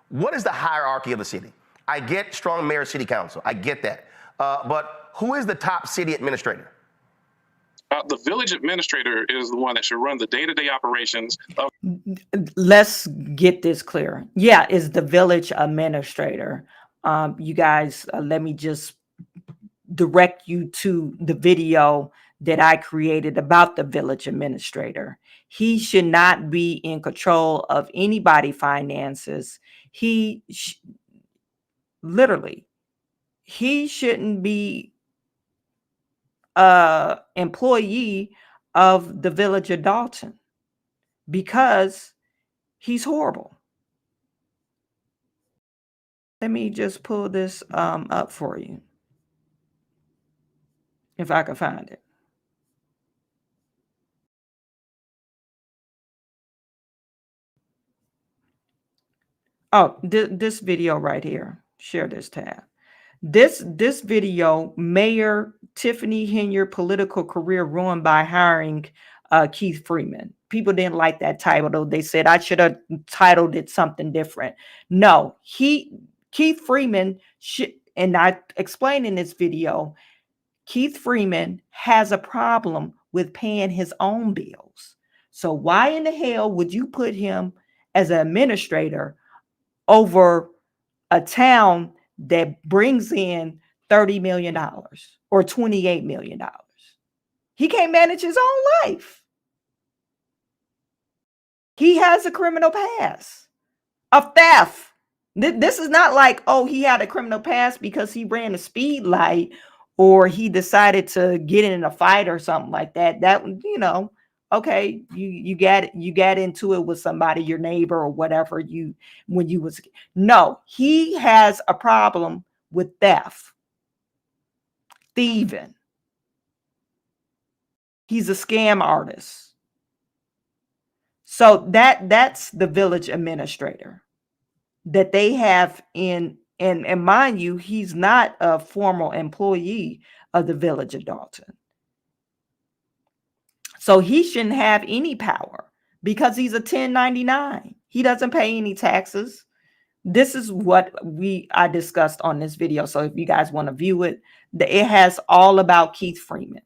What is the hierarchy of the city? I get strong mayor, city council. I get that. But who is the top city administrator? The village administrator is the one that should run the day-to-day operations of. Let's get this clear. Yeah, is the village administrator. You guys, let me just direct you to the video that I created about the village administrator. He should not be in control of anybody's finances. He shouldn't be employee of the village of Dolton because he's horrible. Let me just pull this up for you if I can find it. Oh, this video right here. Share this tab. This video, Mayor Tiffany Henyard political career ruined by hiring Keith Freeman. People didn't like that title, though. They said I should have titled it something different. No, Keith Freeman should, and I explained in this video, Keith Freeman has a problem with paying his own bills. So why in the hell would you put him as an administrator over a town that brings in $30 million or $28 million? He can't manage his own life. He has a criminal past of theft. This is not like, oh, he had a criminal past because he ran a speed light or he decided to get in a fight or something like that. That, you know, okay, you got into it with somebody, your neighbor or whatever, when you was. No, he has a problem with theft, thieving. He's a scam artist. So that's the village administrator that they have in, and mind you, he's not a formal employee of the village of Dolton. So he shouldn't have any power because he's a 1099. He doesn't pay any taxes. This is what I discussed on this video. So if you guys want to view it, it has all about Keith Freeman.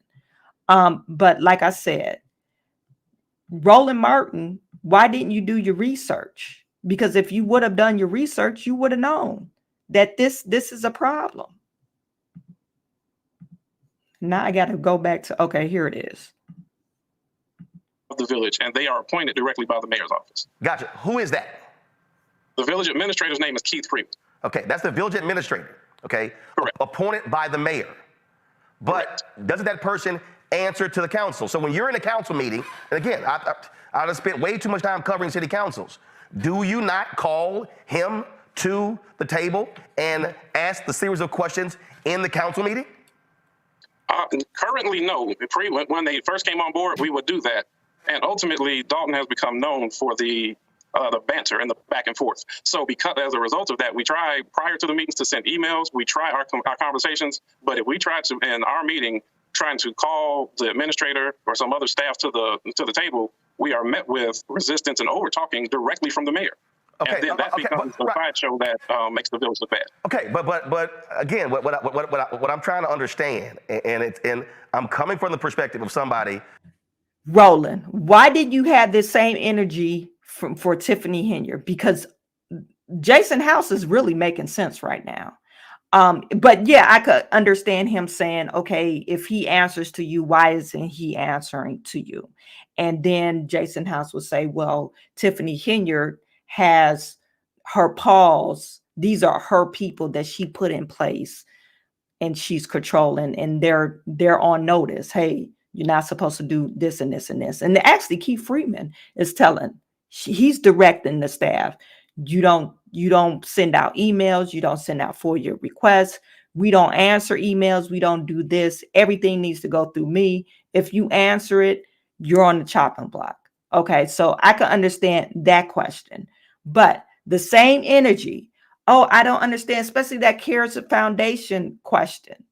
But like I said, Roland Martin, why didn't you do your research? Because if you would have done your research, you would have known that this is a problem. Now I got to go back to, okay, here it is. Of the village, and they are appointed directly by the mayor's office. Gotcha. Who is that? The village administrator's name is Keith Freeman. Okay, that's the village administrator. Okay, Correct. Appointed by the mayor. But Correct. Doesn't that person answer to the council? So when you're in a council meeting, and again, I've spent way too much time covering city councils. Do you not call him to the table and ask the series of questions in the council meeting? Currently, no. When they first came on board, we would do that. And ultimately, Dolton has become known for the banter and the back and forth. So because as a result of that, we try prior to the meetings to send emails. We try our conversations. But if we try to, in our meeting, trying to call the administrator or some other staff to the table, we are met with resistance and over talking directly from the mayor. Okay, and then that becomes the sideshow that makes the village look bad. Okay, but again, what I'm trying to understand, and I'm coming from the perspective of somebody. Roland, why did you have this same energy for Tiffany Henyard? Because Jason House is really making sense right now. But yeah, I could understand him saying, okay, if he answers to you, why isn't he answering to you? And then Jason House would say, well, Tiffany Henyard has her paws. These are her people that she put in place and she's controlling, and they're on notice. Hey, you're not supposed to do this and this and this. And actually, Keith Freeman is he's directing the staff. You don't send out emails. You don't send out FOIA requests. We don't answer emails. We don't do this. Everything needs to go through me. If you answer it, you're on the chopping block. Okay, so I can understand that question. But the same energy, oh, I don't understand, especially that Cares Foundation question.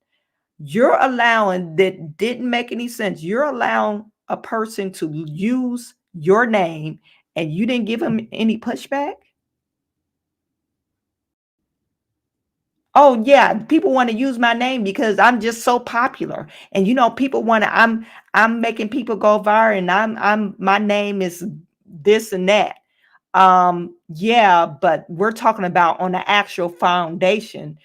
You're allowing, that didn't make any sense. You're allowing a person to use your name and you didn't give him any pushback? Oh yeah, people want to use my name because I'm just so popular. And you know, people want to, I'm making people go viral, and my name is this and that. Yeah, but we're talking about on the actual foundation.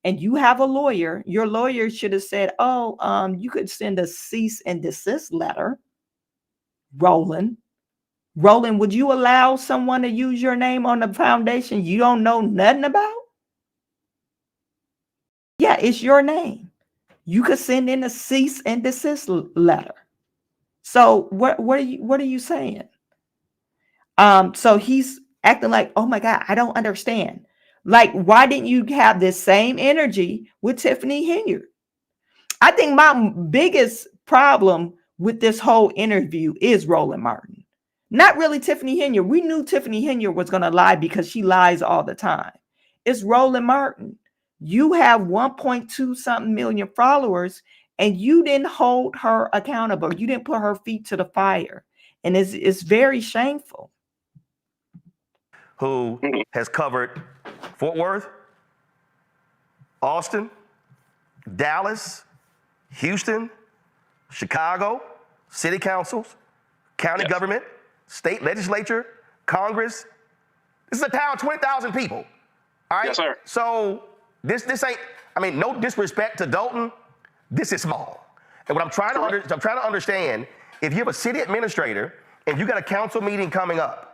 And you have a lawyer. Your lawyer should have said, oh, you could send a cease and desist letter. Roland, would you allow someone to use your name on the foundation you don't know nothing about? Yeah, it's your name. You could send in a cease and desist letter. So what are you saying? So he's acting like, oh my God, I don't understand. Like, why didn't you have this same energy with Tiffany Henyard? I think my biggest problem with this whole interview is Roland Martin. Not really Tiffany Henyard. We knew Tiffany Henyard was going to lie because she lies all the time. It's Roland Martin. You have 1.2 something million followers, and you didn't hold her accountable. You didn't put her feet to the fire. And it's very shameful. Who has covered Fort Worth, Austin, Dallas, Houston, Chicago, city councils, county government, state legislature, Congress. This is a town of 20,000 people. All right? Yes, sir. So this ain't, I mean, no disrespect to Dolton, this is small. And what I'm trying to understand, if you have a city administrator and you got a council meeting coming up,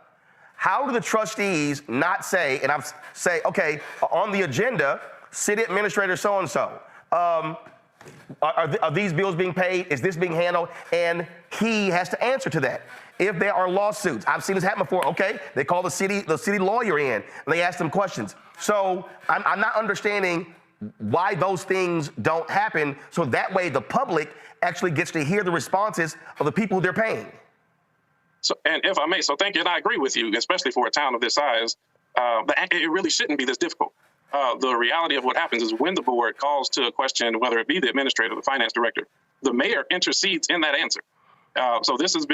how do the trustees not say, and I'm say, okay, on the agenda, city administrator so-and-so, are these bills being paid? Is this being handled? And he has to answer to that. If there are lawsuits, I've seen this happen before. Okay, they call the city lawyer in, and they ask them questions. So I'm not understanding why those things don't happen. So that way, the public actually gets to hear the responses of the people they're paying. So, and if I may, so thank you, and I agree with you, especially for a town of this size, it really shouldn't be this difficult. The reality of what happens is when the board calls to a question, whether it be the administrator or the finance director, the mayor intercedes in that answer. So this is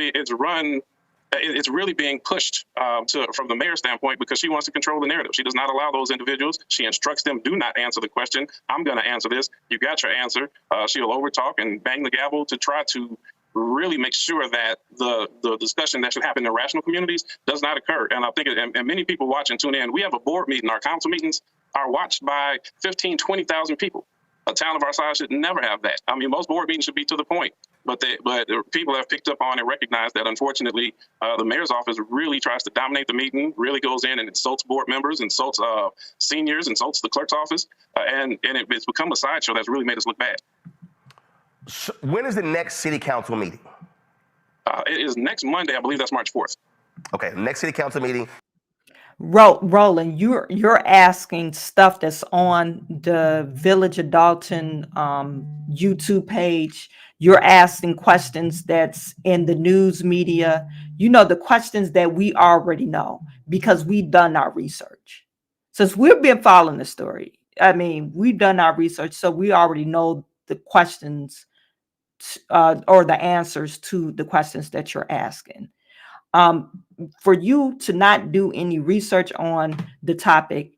it's really being pushed from the mayor's standpoint because she wants to control the narrative. She does not allow those individuals. She instructs them, do not answer the question. I'm going to answer this. You got your answer. She'll overtalk and bang the gavel to try to really make sure that the discussion that should happen in rational communities does not occur. And I think, and many people watch and tune in, we have a board meeting, our council meetings are watched by 15, 20,000 people. A town of our size should never have that. I mean, most board meetings should be to the point, but people have picked up on and recognized that, unfortunately, the mayor's office really tries to dominate the meeting, really goes in and insults board members, insults seniors, insults the clerk's office, and it's become a sideshow that's really made us look bad. So when is the next city council meeting? It is next Monday. I believe that's March 4th. Okay, next city council meeting. Roland, you're asking stuff that's on the Village of Dolton YouTube page. You're asking questions that's in the news media. You know, the questions that we already know because we've done our research. Since we've been following the story, I mean, we've done our research, so we already know the questions or the answers to the questions that you're asking. For you to not do any research on the topic,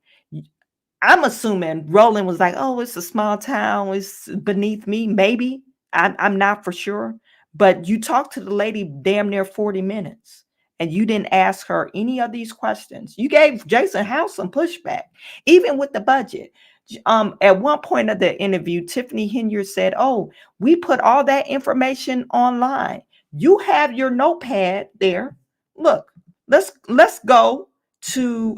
I'm assuming Roland was like, oh, it's a small town, it's beneath me. Maybe. I'm not for sure. But you talked to the lady damn near 40 minutes and you didn't ask her any of these questions. You gave Jason House some pushback, even with the budget. At one point of the interview, Tiffany Henyard said, oh, we put all that information online. You have your notepad there. Look, let's go to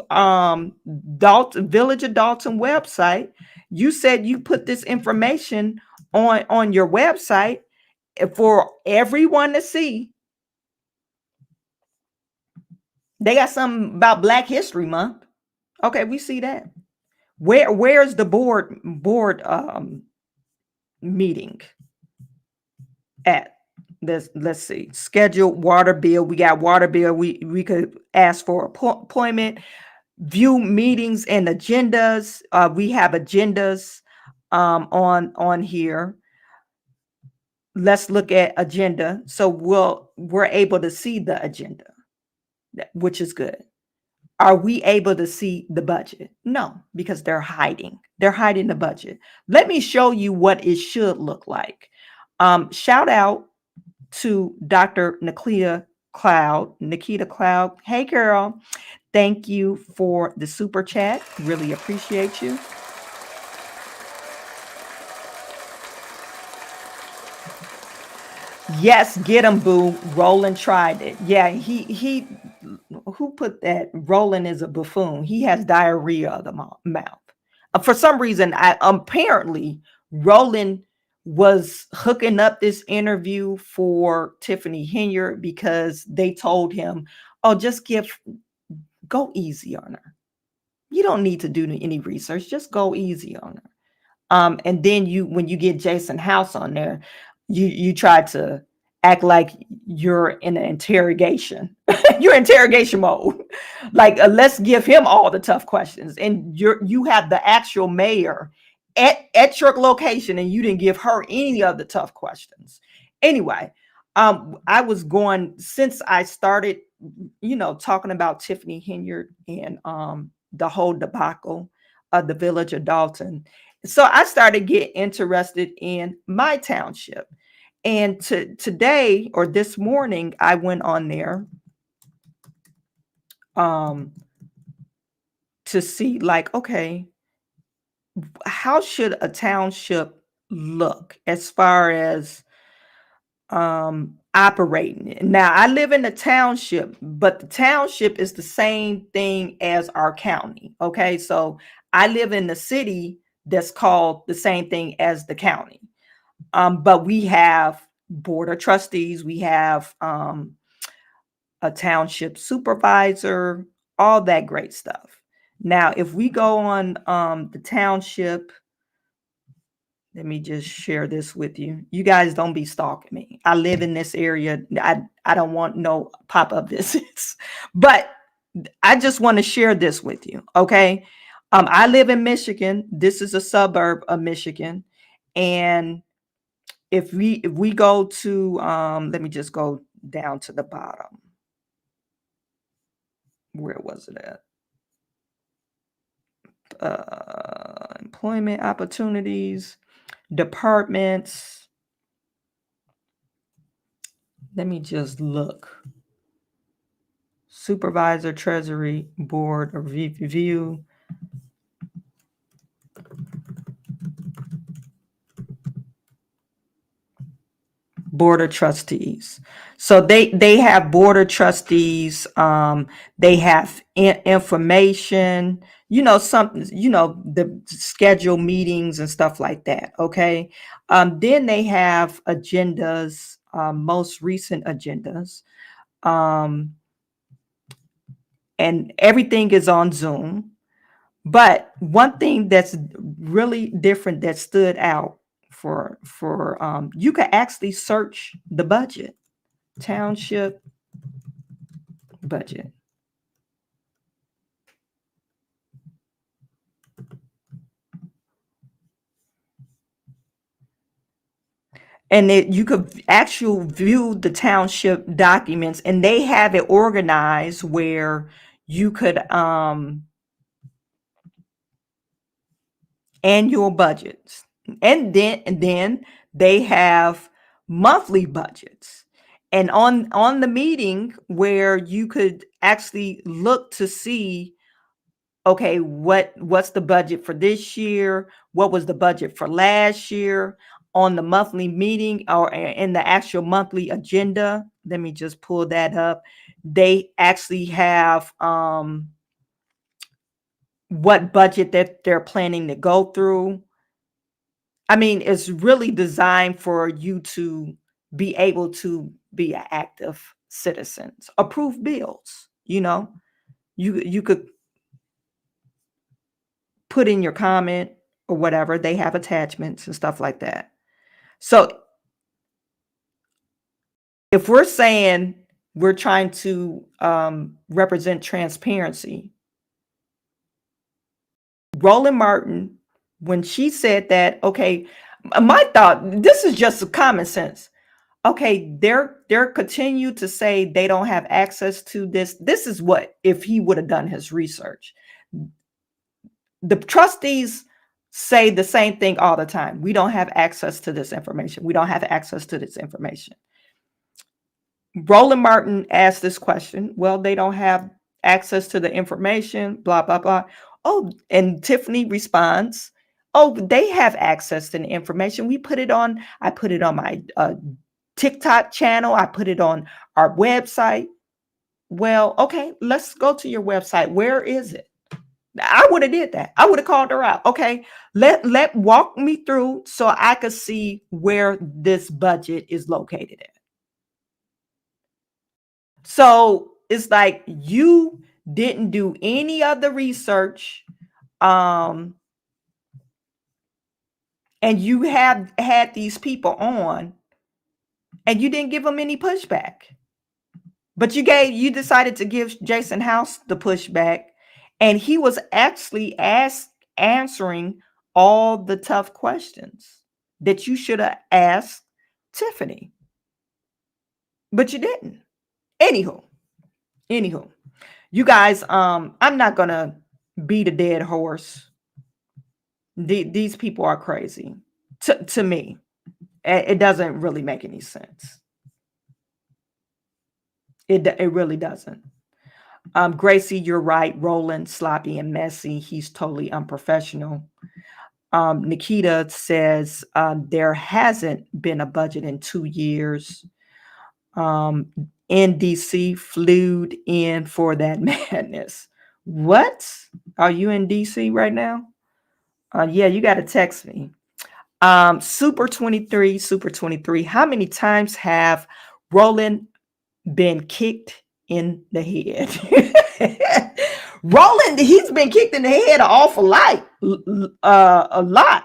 Dolton, Village of Dolton website. You said you put this information on your website for everyone to see. They got something about Black History Month. Okay, we see that. Where's the board meeting at? Let's see. Scheduled water bill. We got water bill. We could ask for appointment, view meetings and agendas. We have agendas on here. Let's look at agenda. So we're able to see the agenda, which is good. Are we able to see the budget? No, because they're hiding. They're hiding the budget. Let me show you what it should look like. Shout out to Dr. Nikita Cloud. Hey, girl. Thank you for the super chat. Really appreciate you. Yes, get him, boo. Roland tried it. Yeah, he who put that? Roland is a buffoon. He has diarrhea of the mouth. For some reason, apparently Roland was hooking up this interview for Tiffany Henyard because they told him, oh, go easy on her. You don't need to do any research. Just go easy on her. And then when you get Jason House on there, you try to act like you're in an interrogation. You're interrogation mode. Like, let's give him all the tough questions. And you have the actual mayor at your location, and you didn't give her any of the tough questions. Anyway, I was going, since I started, talking about Tiffany Henyard and the whole debacle of the village of Dolton. So I started getting interested in my township. And today or this morning, I went on there to see, like, okay, how should a township look as far as operating? Now, I live in a township, but the township is the same thing as our county. Okay, so I live in the city that's called the same thing as the county. But we have board of trustees, we have a township supervisor, all that great stuff. Now, if we go on the township, let me just share this with you. You guys don't be stalking me. I live in this area. I don't want no pop-up visits, but I just want to share this with you. Okay. I live in Michigan. This is a suburb of Michigan. And if we go to, let me just go down to the bottom. Where was it at? Employment opportunities, departments. Let me just look. Supervisor, Treasury, Board of Review. Board of Trustees. So they have Board of Trustees. They have information, something, the schedule meetings and stuff like that. Okay. Then they have agendas, most recent agendas. And everything is on Zoom. But one thing that's really different that stood out for you can actually search the budget, township budget. And you could actually view the township documents, and they have it organized where you could annual budgets, and then they have monthly budgets, and on the meeting where you could actually look to see, okay, what's the budget for this year, what was the budget for last year. On the monthly meeting or in the actual monthly agenda, let me just pull that up. They actually have what budget that they're planning to go through. I mean, it's really designed for you to be able to be an active citizen, approve bills. You could put in your comment or whatever. They have attachments and stuff like that. So if we're saying we're trying to represent transparency, Roland Martin, when she said that, okay, my thought, this is just common sense. Okay, they're continue to say they don't have access to this. This is what, if he would have done his research. The trustees say the same thing all the time. We don't have access to this information. We don't have access to this information. Roland Martin asked this question. Well, they don't have access to the information, blah, blah, blah. Oh, and Tiffany responds, oh, they have access to the information. I put it on my TikTok channel. I put it on our website. Well, okay, let's go to your website. Where is it? I would have did that. I would have called her out. Okay, let walk me through so I could see where this budget is located at. So it's like you didn't do any of the research, and you have had these people on, and you didn't give them any pushback. But you decided to give Jason House the pushback, and he was actually answering all the tough questions that you should have asked Tiffany. But you didn't. Anywho, you guys, I'm not gonna beat a dead horse. These people are crazy. To me, it doesn't really make any sense. It really doesn't. Gracie, you're right. Roland, sloppy and messy. He's totally unprofessional. Nikita says there hasn't been a budget in 2 years. NDC flew in for that madness. What? Are you in DC right now? Yeah, you got to text me. Super 23. How many times have Roland been kicked in the head? Roland, he's been kicked in the head an awful lot. A lot.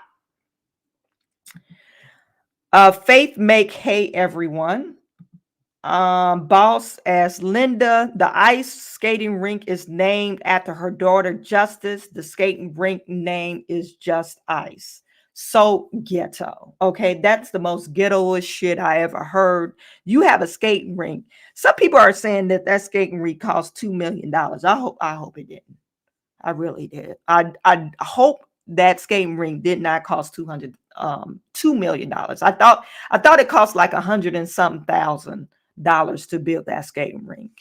Faith make hey everyone. Boss asks Linda, the ice skating rink is named after her daughter Justice. The skating rink name is Just Ice. So ghetto. Okay, that's the most ghettoest shit I ever heard. You have a skating rink. Some people are saying that skating rink cost $2 million. I hope it didn't. I really did. I hope that skating rink did not cost $2 million. I thought it cost like $100 and something thousand to build that skating rink.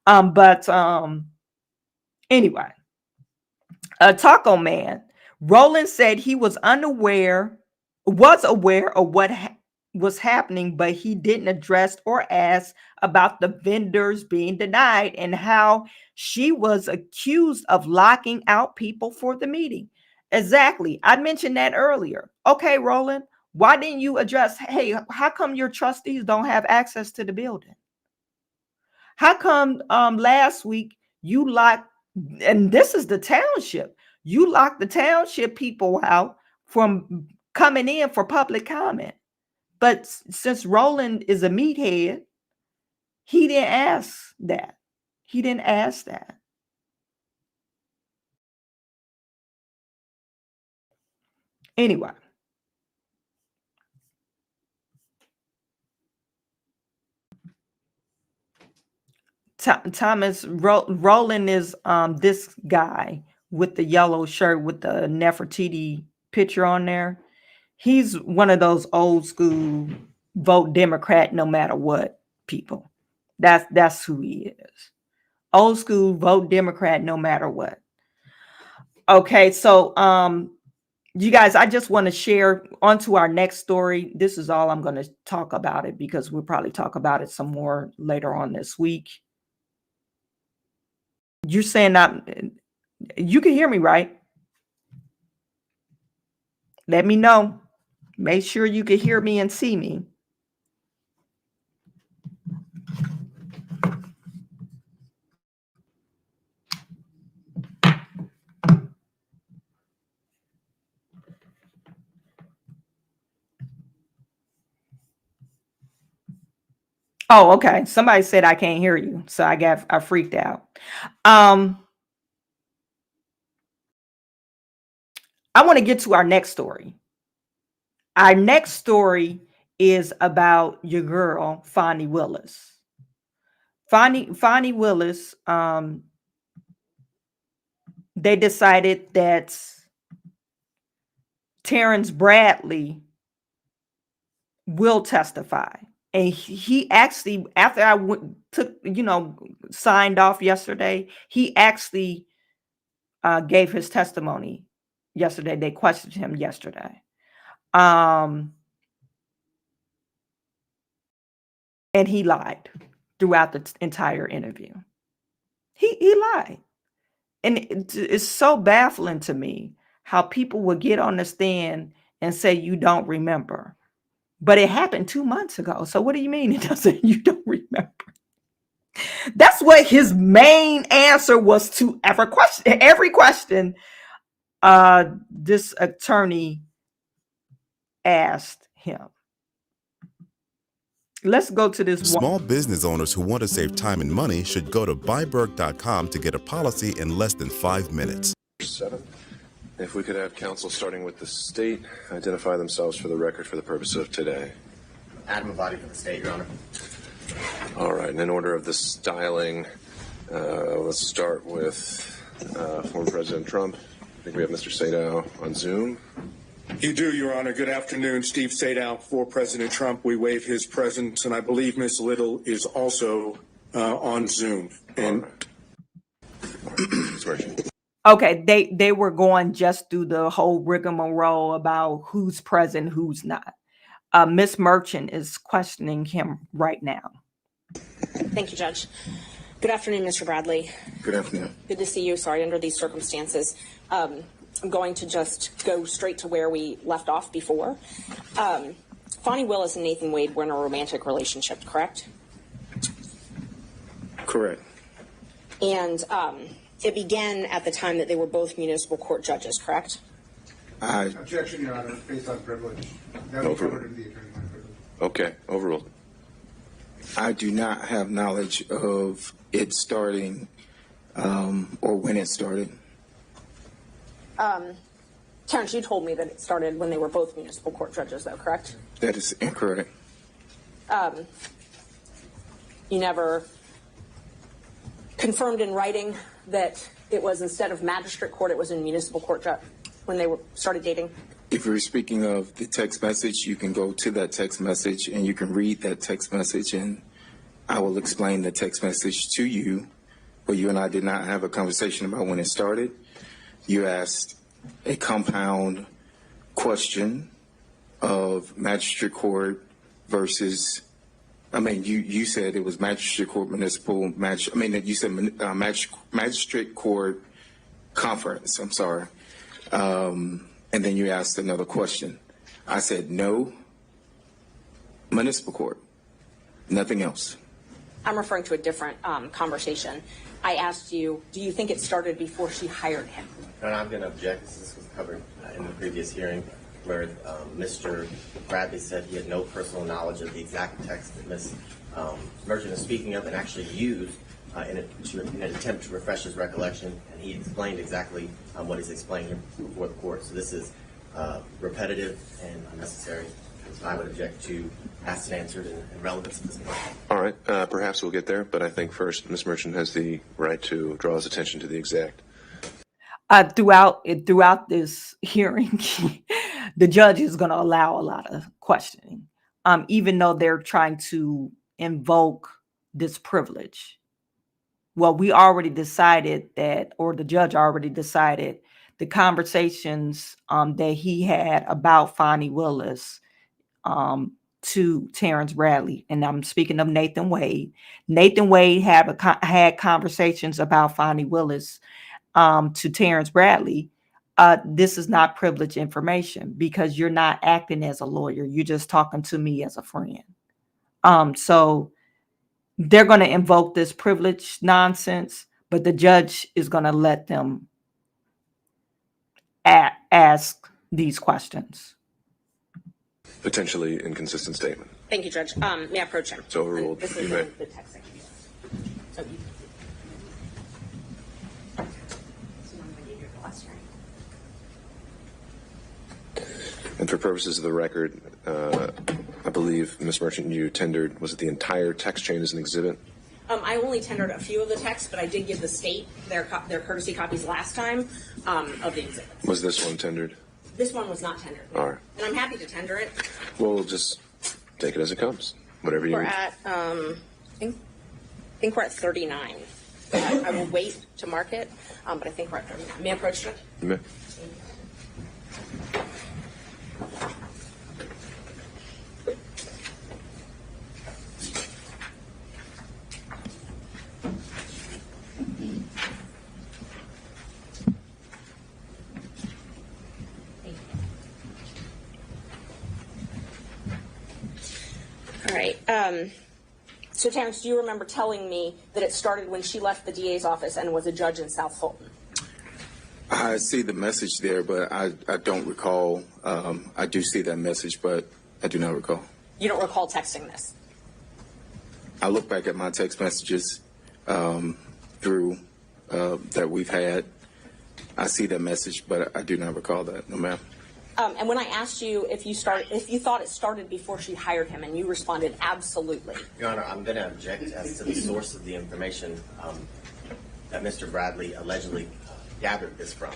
But anyway, Taco Man. Roland said he was aware of what was happening, but he didn't address or ask about the vendors being denied and how she was accused of locking out people for the meeting. Exactly. I mentioned that earlier. Okay, Roland, why didn't you address, hey, how come your trustees don't have access to the building? How come last week you locked, and this is the township, you locked the township people out from coming in for public comment. But since Roland is a meathead, he didn't ask that. He didn't ask that. Anyway. Thomas Roland is this guy with the yellow shirt with the Nefertiti picture on there. He's one of those old school vote Democrat no matter what people. That's who he is. Old school vote Democrat no matter what. Okay, so you guys, I just want to share on to our next story. This is all I'm going to talk about it because we'll probably talk about it some more later on this week. You're saying that you can hear me, right? Let me know. Make sure you can hear me and see me. Oh, okay. Somebody said I can't hear you. So I freaked out. I want to get to our next story. Our next story is about your girl, Fani Willis. Fani Willis, they decided that Terrance Bradley will testify. And he actually, after I signed off yesterday, he actually gave his testimony yesterday. They questioned him yesterday. And he lied throughout the entire interview. He lied. And it's so baffling to me how people will get on the stand and say you don't remember. But it happened 2 months ago. So what do you mean you don't remember? That's what his main answer was to every question this attorney asked him. Let's go to this one. Small business owners who want to save time and money should go to buyberg.com to get a policy in less than 5 minutes. If we could have counsel starting with the state identify themselves for the record for the purpose of today. Adam Abadi for the state, Your Honor. All right, and in order of the styling, let's start with former President Trump. I think we have Mr. Sadow on Zoom. You do, Your Honor. Good afternoon. Steve Sadow for President Trump. We waive his presence, and I believe Ms. Little is also on Zoom. And Okay, they were going just through the whole rigmarole about who's present, who's not. Miss Merchant is questioning him right now. Thank you, Judge. Good afternoon, Mr. Bradley. good afternoon. Good to see you. Sorry, under these circumstances. I'm going to just go straight to where we left off before. Fani Willis and Nathan Wade were in a romantic relationship, correct? Correct. And it began at the time that they were both municipal court judges, correct? Objection, Your Honor, based on privilege. That was covered in the attorney-client privilege. Okay, overruled. I do not have knowledge of it starting or when it started. Terrance, you told me that it started when they were both municipal court judges, though, correct? That is incorrect. You never confirmed in writing that it was, instead of magistrate court, it was in municipal court when they started dating? If you're speaking of the text message, you can go to that text message and you can read that text message, and I will explain the text message to you. But you and I did not have a conversation about when it started. You asked a compound question of magistrate court versus, I mean, you said it was magistrate court, municipal, you said magistrate court conference, I'm sorry. And then you asked another question. I said, no, municipal court, nothing else. I'm referring to a different conversation. I asked you, do you think it started before she hired him? And I'm going to object. This was covered in the previous hearing where Mr. Bradley said he had no personal knowledge of the exact text that Ms. Merchant is speaking of and actually used in an attempt to refresh his recollection, and he explained exactly what he's explaining before the court. So this is repetitive and unnecessary. So I would object to asked and answered and relevance at this point. All right, perhaps we'll get there, but I think first Ms. Merchant has the right to draw his attention to the exact. Throughout this hearing, the judge is going to allow a lot of questioning, even though they're trying to invoke this privilege. Well, we already decided that, or the judge already decided, the conversations that he had about Fani Willis to Terrance Bradley, and I'm speaking of Nathan Wade. Nathan Wade had conversations about Fani Willis to Terrance Bradley. This is not privileged information because you're not acting as a lawyer. You're just talking to me as a friend. So they're going to invoke this privilege nonsense, but the judge is going to let them ask these questions. Potentially inconsistent statement. Thank you, Judge. May I approach him? So overruled. This is the text section. So you. And for purposes of the record, I believe, Ms. Merchant, you tendered, was it the entire text chain as an exhibit? I only tendered a few of the texts, but I did give the state their courtesy copies last time of the exhibits. Was this one tendered? This one was not tendered. All right. And I'm happy to tender it. Well, we'll just take it as it comes, whatever you We're need. at, I think we're at 39. I will wait to mark it, but I think we're at 39. May I approach it? You may. All right. So, Terrance, do you remember telling me that it started when she left the DA's office and was a judge in South Fulton? I see the message there, but I don't recall. I do see that message, but I do not recall. You don't recall texting this? I look back at my text messages through that we've had, I see that message, but I do not recall that. No, ma'am. And when I asked you if you thought it started before she hired him, and you responded absolutely. Your Honor, I'm going to object as to the source of the information that Mr. Bradley allegedly gathered this from.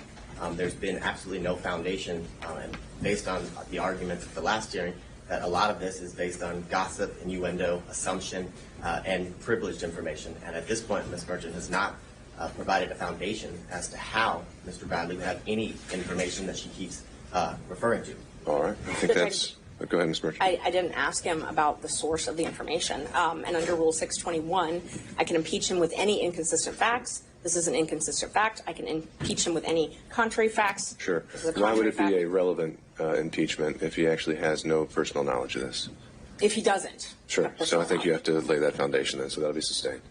There's been absolutely no foundation, and based on the arguments of the last hearing, that a lot of this is based on gossip, innuendo, assumption, and privileged information. And at this point, Ms. Merchant has not provided a foundation as to how Mr. Bradley would have any information that she keeps referring to. All right. I think that's... Go ahead, Ms. Merchant. I didn't ask him about the source of the information. And under Rule 621, I can impeach him with any inconsistent facts. This is an inconsistent fact. I can impeach him with any contrary facts. Sure. Why would it be a relevant impeachment if he actually has no personal knowledge of this? If he doesn't. Sure. So I think you have to lay that foundation then, so that'll be sustained.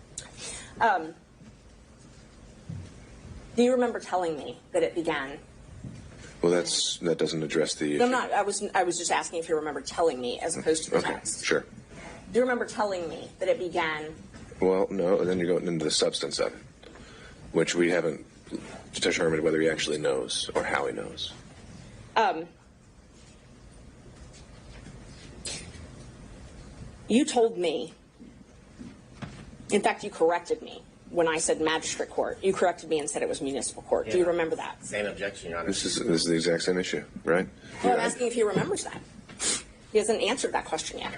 Do you remember telling me that it began? Well, that doesn't address the issue. No, I'm not. I was just asking if you remember telling me as opposed to the text. Sure. Do you remember telling me that it began? Well, no, and then you're going into the substance of it, which we haven't determined whether he actually knows or how he knows. You told me, in fact, you corrected me when I said magistrate court. You corrected me and said it was municipal court. Yeah. Do you remember that? Same objection, Your Honor. This is the exact same issue, right? Well, I'm asking if he remembers that. He hasn't answered that question yet.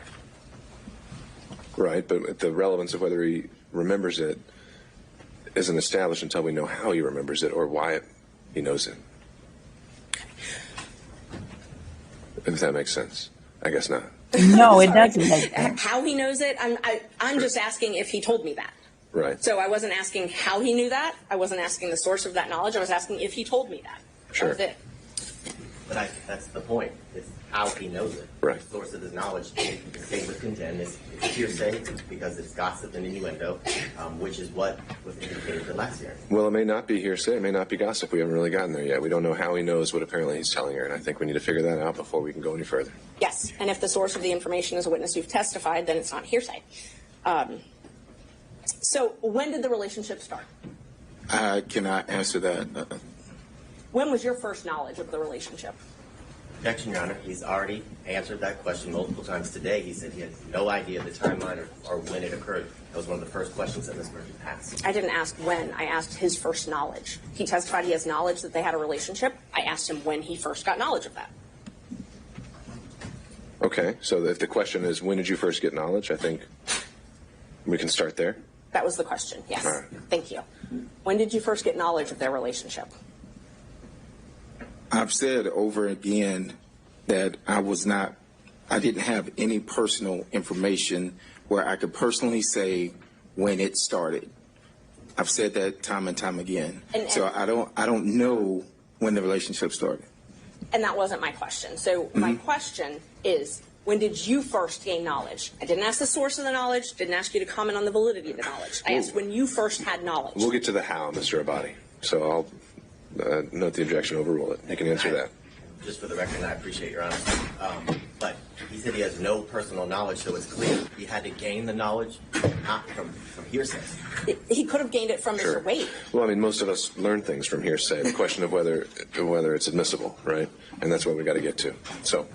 Right, but the relevance of whether he remembers it isn't established until we know how he remembers it or why he knows it. If that makes sense. I guess not. No, it doesn't make sense. How he knows it? I'm just asking if he told me that. Right. So I wasn't asking how he knew that. I wasn't asking the source of that knowledge. I was asking if he told me that. Sure. That was it. But that's the point. It's how he knows it. Right. The source of his knowledge, the state would contend, is hearsay because it's gossip and innuendo, which is what was indicated the last hearing. Well, it may not be hearsay. It may not be gossip. We haven't really gotten there yet. We don't know how he knows what apparently he's telling her, and I think we need to figure that out before we can go any further. Yes, and if the source of the information is a witness who've testified, then it's not hearsay. So when did the relationship start? I cannot answer that. When was your first knowledge of the relationship? Objection, Your Honor. He's already answered that question multiple times today. He said he had no idea the timeline or when it occurred. That was one of the first questions that Ms. Murphy asked. I didn't ask when. I asked his first knowledge. He testified he has knowledge that they had a relationship. I asked him when he first got knowledge of that. Okay, so if the question is, when did you first get knowledge, I think we can start there. That was the question, yes. All right. Thank you. When did you first get knowledge of their relationship? I've said over again that I didn't have any personal information where I could personally say when it started. I've said that time and time again. So I don't know when the relationship started. And that wasn't my question. So my question is, when did you first gain knowledge? I didn't ask the source of the knowledge, didn't ask you to comment on the validity of the knowledge. I asked when you first had knowledge. We'll get to the how, Mr. Abadi. So I'll note the objection, overrule it. You can answer that. Just for the record, I appreciate Your Honor. But he said he has no personal knowledge, so it's clear he had to gain the knowledge, not from hearsay. He could have gained it from Mr. Wade. Well, I mean, most of us learn things from hearsay. The question of whether it's admissible, right? And that's what we got to get to. So.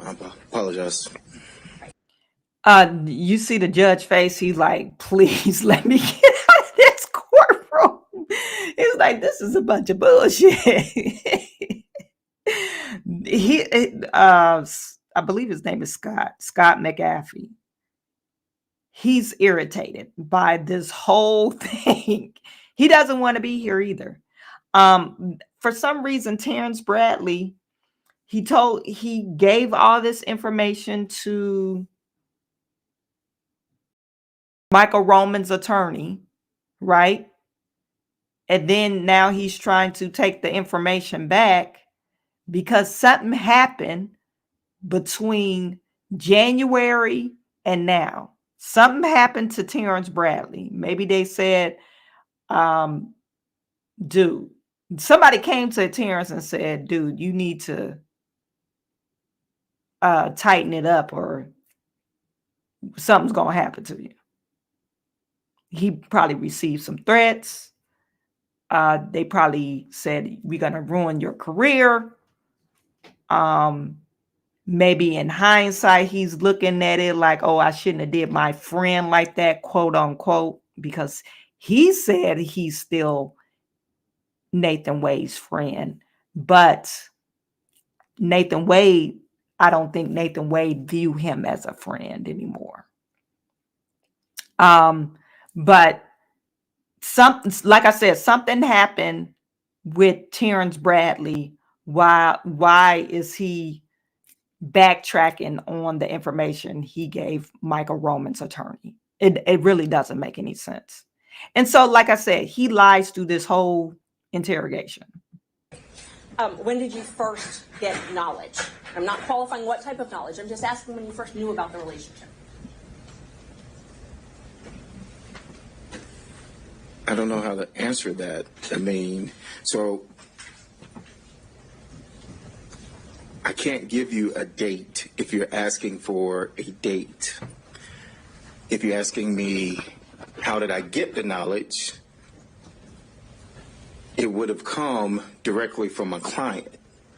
I apologize. You see the judge face, he's like, please let me get out of this courtroom. He's like, this is a bunch of bullshit. I believe his name is Scott McAfee. He's irritated by this whole thing. He doesn't want to be here either. For some reason, Terrance Bradley, he gave all this information to Michael Roman's attorney, right? And then now he's trying to take the information back because something happened between January and now. Something happened to Terrance Bradley. Maybe they said, dude, somebody came to Terrance and said, dude, you need to tighten it up or something's going to happen to you. he probably received some threats. They probably said, we're going to ruin your career. Maybe in hindsight, he's looking at it like, oh, I shouldn't have did my friend like that, quote unquote, because he said he's still Nathan Wade's friend. But Nathan Wade, I don't think Nathan Wade view him as a friend anymore. But something, like I said, something happened with Terrance Bradley. Why is he backtracking on the information he gave Michael Roman's attorney? It really doesn't make any sense. And so, like I said, he lies through this whole interrogation. When did you first get knowledge? I'm not qualifying what type of knowledge. I'm just asking when you first knew about the relationship. I don't know how to answer that. I mean, so I can't give you a date if you're asking for a date. If you're asking me, how did I get the knowledge? It would have come directly from my client.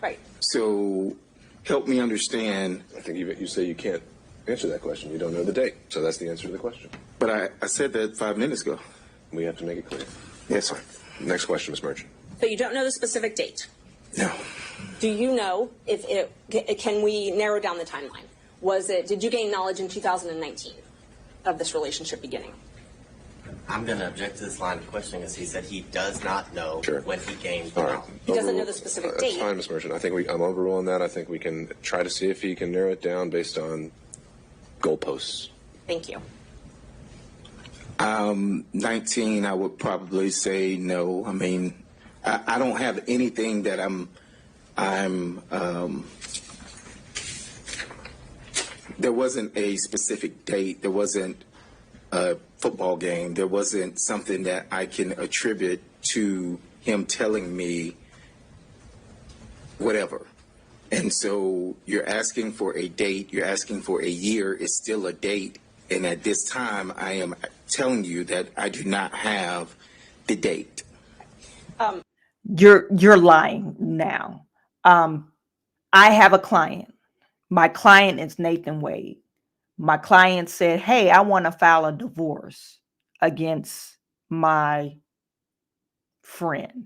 Right. So help me understand. I think you say you can't answer that question. You don't know the date. So that's the answer to the question. But I said that 5 minutes ago. We have to make it clear. Yes, sir. Next question, Ms. Merchant. So you don't know the specific date? No. Do you know if can we narrow down the timeline? Did you gain knowledge in 2019 of this relationship beginning? I'm going to object to this line of questioning, as he said he does not know when he gained the knowledge. He doesn't know the specific date. That's fine, Ms. Merchant. I think I'm overruling that. I think we can try to see if he can narrow it down based on goalposts. Thank you. 19, I would probably say no. I mean, I don't have anything that there wasn't a specific date. There wasn't a football game. There wasn't something that I can attribute to him telling me whatever. And so you're asking for a date. You're asking for a year. It's still a date. And at this time, I am telling you that I do not have the date. You're lying now. I have a client. My client is Nathan Wade. My client said, hey, I want to file a divorce against my friend.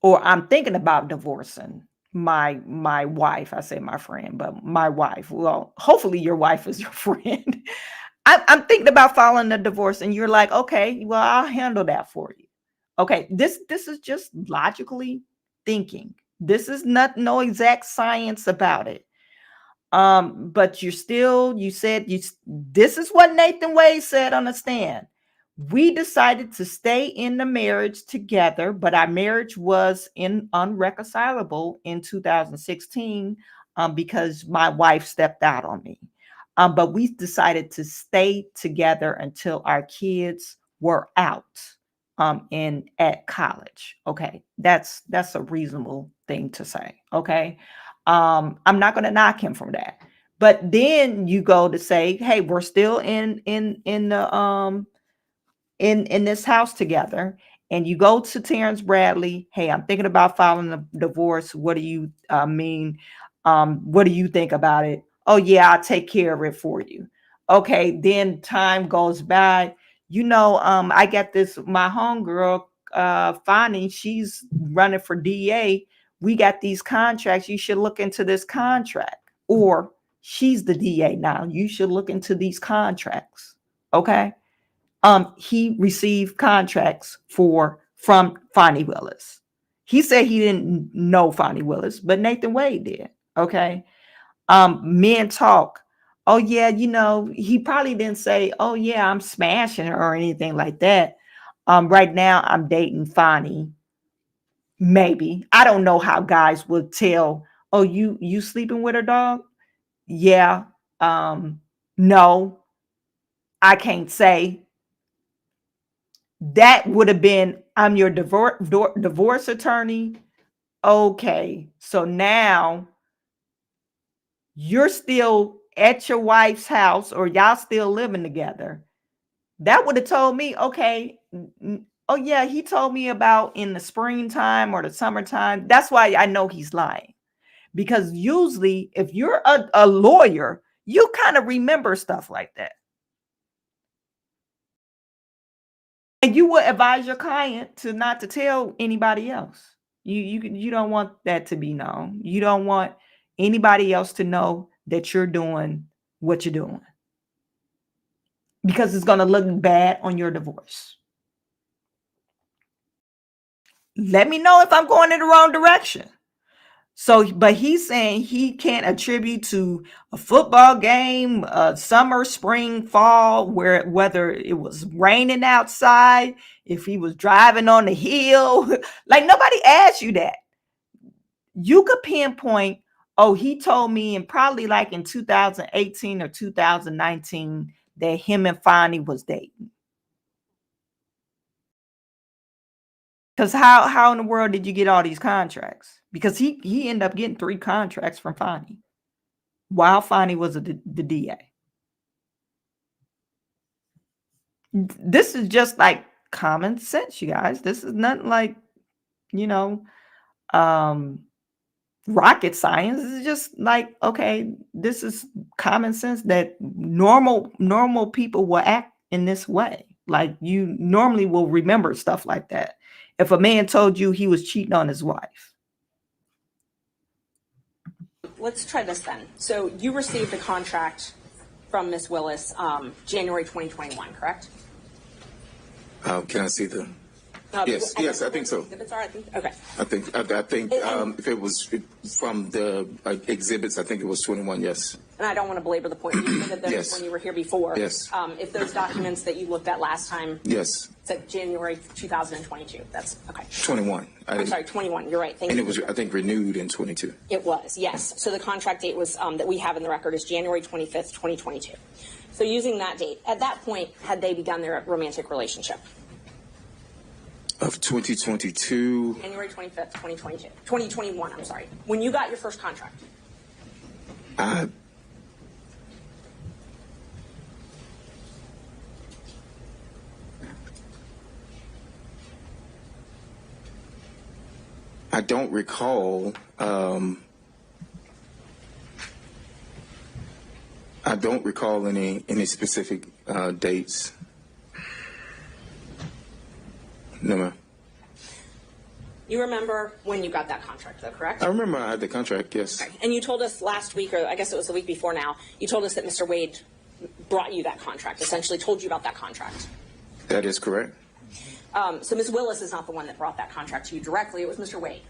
Or I'm thinking about divorcing my wife. I say my friend, but my wife. Well, hopefully your wife is your friend. I'm thinking about filing a divorce, and you're like, okay, well, I'll handle that for you. Okay, this is just logically thinking. This is no exact science about it. But you said this is what Nathan Wade said on the stand. We decided to stay in the marriage together, but our marriage was unreconcilable in 2016 because my wife stepped out on me. But we decided to stay together until our kids were out at college. Okay, that's a reasonable thing to say. Okay, I'm not going to knock him from that. But then you go to say, hey, we're still in this house together, and you go to Terrance Bradley. Hey, I'm thinking about filing a divorce. What do you mean? What do you think about it? Oh yeah, I'll take care of it for you. Okay, then time goes by. I got my homegirl, Fani, she's running for DA. We got these contracts. You should look into this contract. Or she's the DA now. You should look into these contracts. Okay. He received contracts from Fani Willis. He said he didn't know Fani Willis, but Nathan Wade did. Okay. Men talk. Oh yeah, he probably didn't say, oh yeah, I'm smashing her or anything like that. Right now I'm dating Fani. Maybe. I don't know how guys would tell, oh, you sleeping with her, dog? Yeah. No, I can't say. That would have been, I'm your divorce attorney. Okay. So now you're still at your wife's house, or y'all still living together. That would have told me, okay, oh yeah, he told me about in the springtime or the summertime. That's why I know he's lying. Because usually if you're a lawyer, you kind of remember stuff like that. And you would advise your client to not to tell anybody else. You don't want that to be known. You don't want anybody else to know that you're doing what you're doing. Because it's going to look bad on your divorce. Let me know if I'm going in the wrong direction. So, but he's saying he can't attribute to a football game, summer, spring, fall, whether it was raining outside, if he was driving on the hill. Like, nobody asked you that. You could pinpoint, oh, he told me in probably like in 2018 or 2019 that him and Fani was dating. Because how in the world did you get all these contracts? Because he ended up getting 3 contracts from Fani while Fani was the DA. This is just like common sense, you guys. This is nothing like, rocket science. This is just like, okay, this is common sense that normal people will act in this way. Like, you normally will remember stuff like that. If a man told you he was cheating on his wife. Let's try this then. So you received a contract from Ms. Willis January 2021, correct? Can I see the? Yes, I think so. Exhibits are, okay. I think if it was from the exhibits, I think it was 21. Yes. And I don't want to belabor the point. You submitted those Yes. when you were here before. Yes. If those documents that you looked at last time. Yes. Said January 2022. That's okay. 21. I'm sorry, 21. You're right. Thank and you. it was, I think, renewed in 22. It was, yes. So the contract date was that we have in the record is January 25th, 2022. So using that date, at that point, had they begun their romantic relationship? Of 2022. January 25th, 2022. 2021, I'm sorry. When you got your first contract. I don't recall. I don't recall any specific dates. No, ma'am. You remember when you got that contract, though, correct? I remember I had the contract, yes. Okay. And you told us last week, or I guess it was the week before now, you told us that Mr. Wade brought you that contract, essentially told you about that contract. That is correct. So Ms. Willis is not the one that brought that contract to you directly. It was Mr. Wade.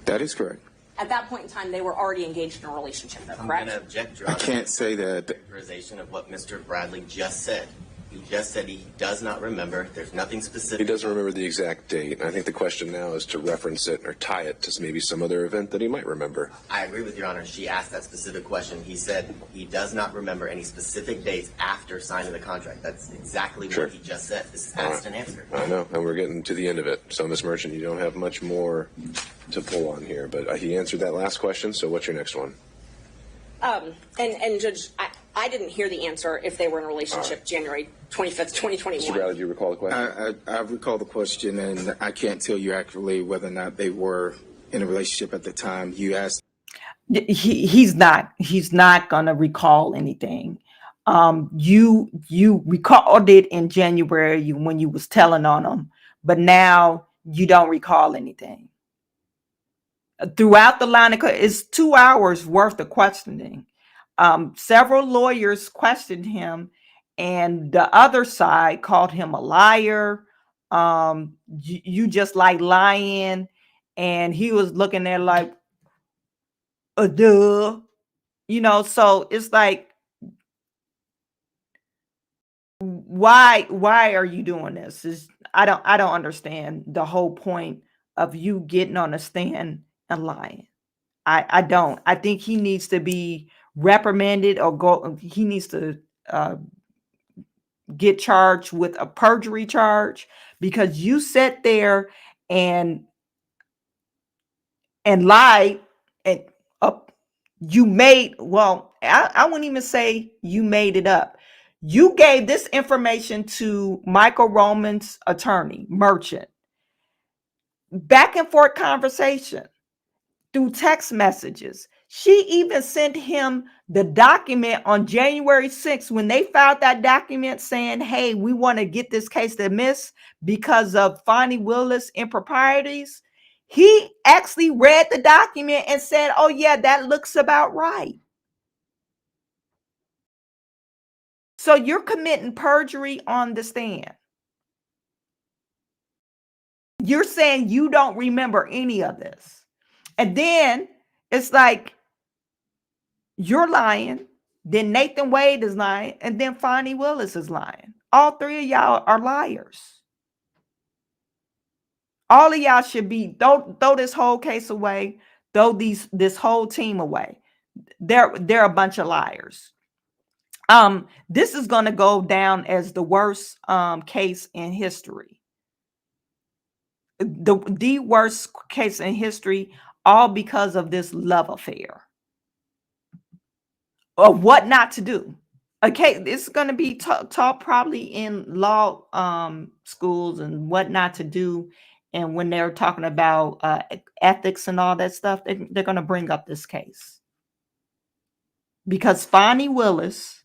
That is correct. At that point in time, they were already engaged in a relationship, though, correct? I'm going to object, Your Honor. I can't say that. Characterization of what Mr. Bradley just said. He just said he does not remember. There's nothing specific. He doesn't remember the exact date. And I think the question now is to reference it or tie it to maybe some other event that he might remember. I agree with Your Honor. She asked that specific question. He said he does not remember any specific dates after signing the contract. That's exactly what he just said. This is asked and answered. I know, and we're getting to the end of it. So, Ms. Merchant, you don't have much more to pull on here, but he answered that last question. So what's your next one? And Judge, I didn't hear the answer if they were in a relationship January 25th, 2021. Mr. Bradley, do you recall the question? I recall the question, and I can't tell you accurately whether or not they were in a relationship at the time. You asked. He's not gonna recall anything. You recalled it in January when you was telling on him, but now you don't recall anything. Throughout the line of it's 2 hours worth of questioning. Several lawyers questioned him, and the other side called him a liar. You just like lying, and he was looking there like, duh, So it's like, why are you doing this? I don't understand the whole point of you getting on a stand and lying. I don't. I think he needs to be reprimanded or he needs to get charged with a perjury charge, because you sat there and lied and you made, I wouldn't even say you made it up. You gave this information to Michael Roman's attorney, Merchant. Back and forth conversation through text messages. She even sent him the document on January 6th when they filed that document saying, hey, we want to get this case dismissed because of Fani Willis improprieties. He actually read the document and said, oh, yeah, that looks about right. So you're committing perjury on the stand. You're saying you don't remember any of this. And then it's like, you're lying. Then Nathan Wade is lying. And then Fani Willis is lying. All three of y'all are liars. All of y'all should be, throw this whole case away. Throw this whole team away. They're a bunch of liars. This is going to go down as the worst case in history. The worst case in history, all because of this love affair. Of what not to do. Okay, it's going to be taught probably in law schools and what not to do. And when they're talking about ethics and all that stuff, they're going to bring up this case. Because Fani Willis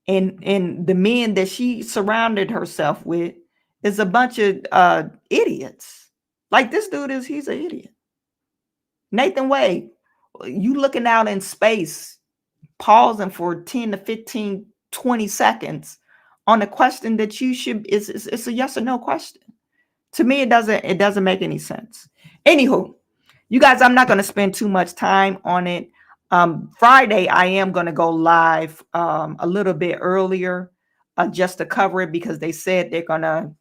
and the men that she surrounded herself with is a bunch of idiots. Like this dude he's an idiot. Nathan Wade, you looking out in space, pausing for 10 to 15, 20 seconds on a question that you should, it's a yes or no question. To me, it doesn't make any sense. Anywho, you guys, I'm not going to spend too much time on it. Friday, I am going to go live a little bit earlier just to cover it because they said they're going to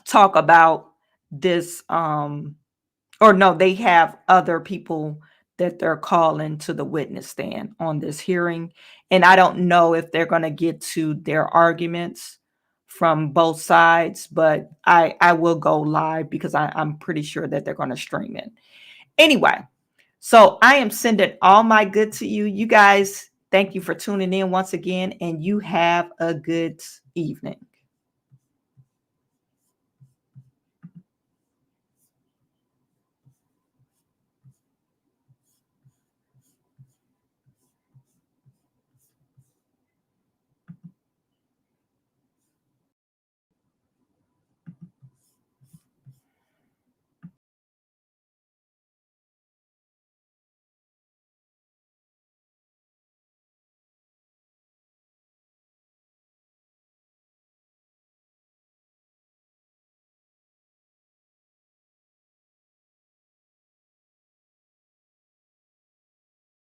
talk about this. Or no, they have other people that they're calling to the witness stand on this hearing. And I don't know if they're going to get to their arguments from both sides, but I will go live because I'm pretty sure that they're going to stream it. Anyway, so I am sending all my good to you. You guys, thank you for tuning in once again, and you have a good evening.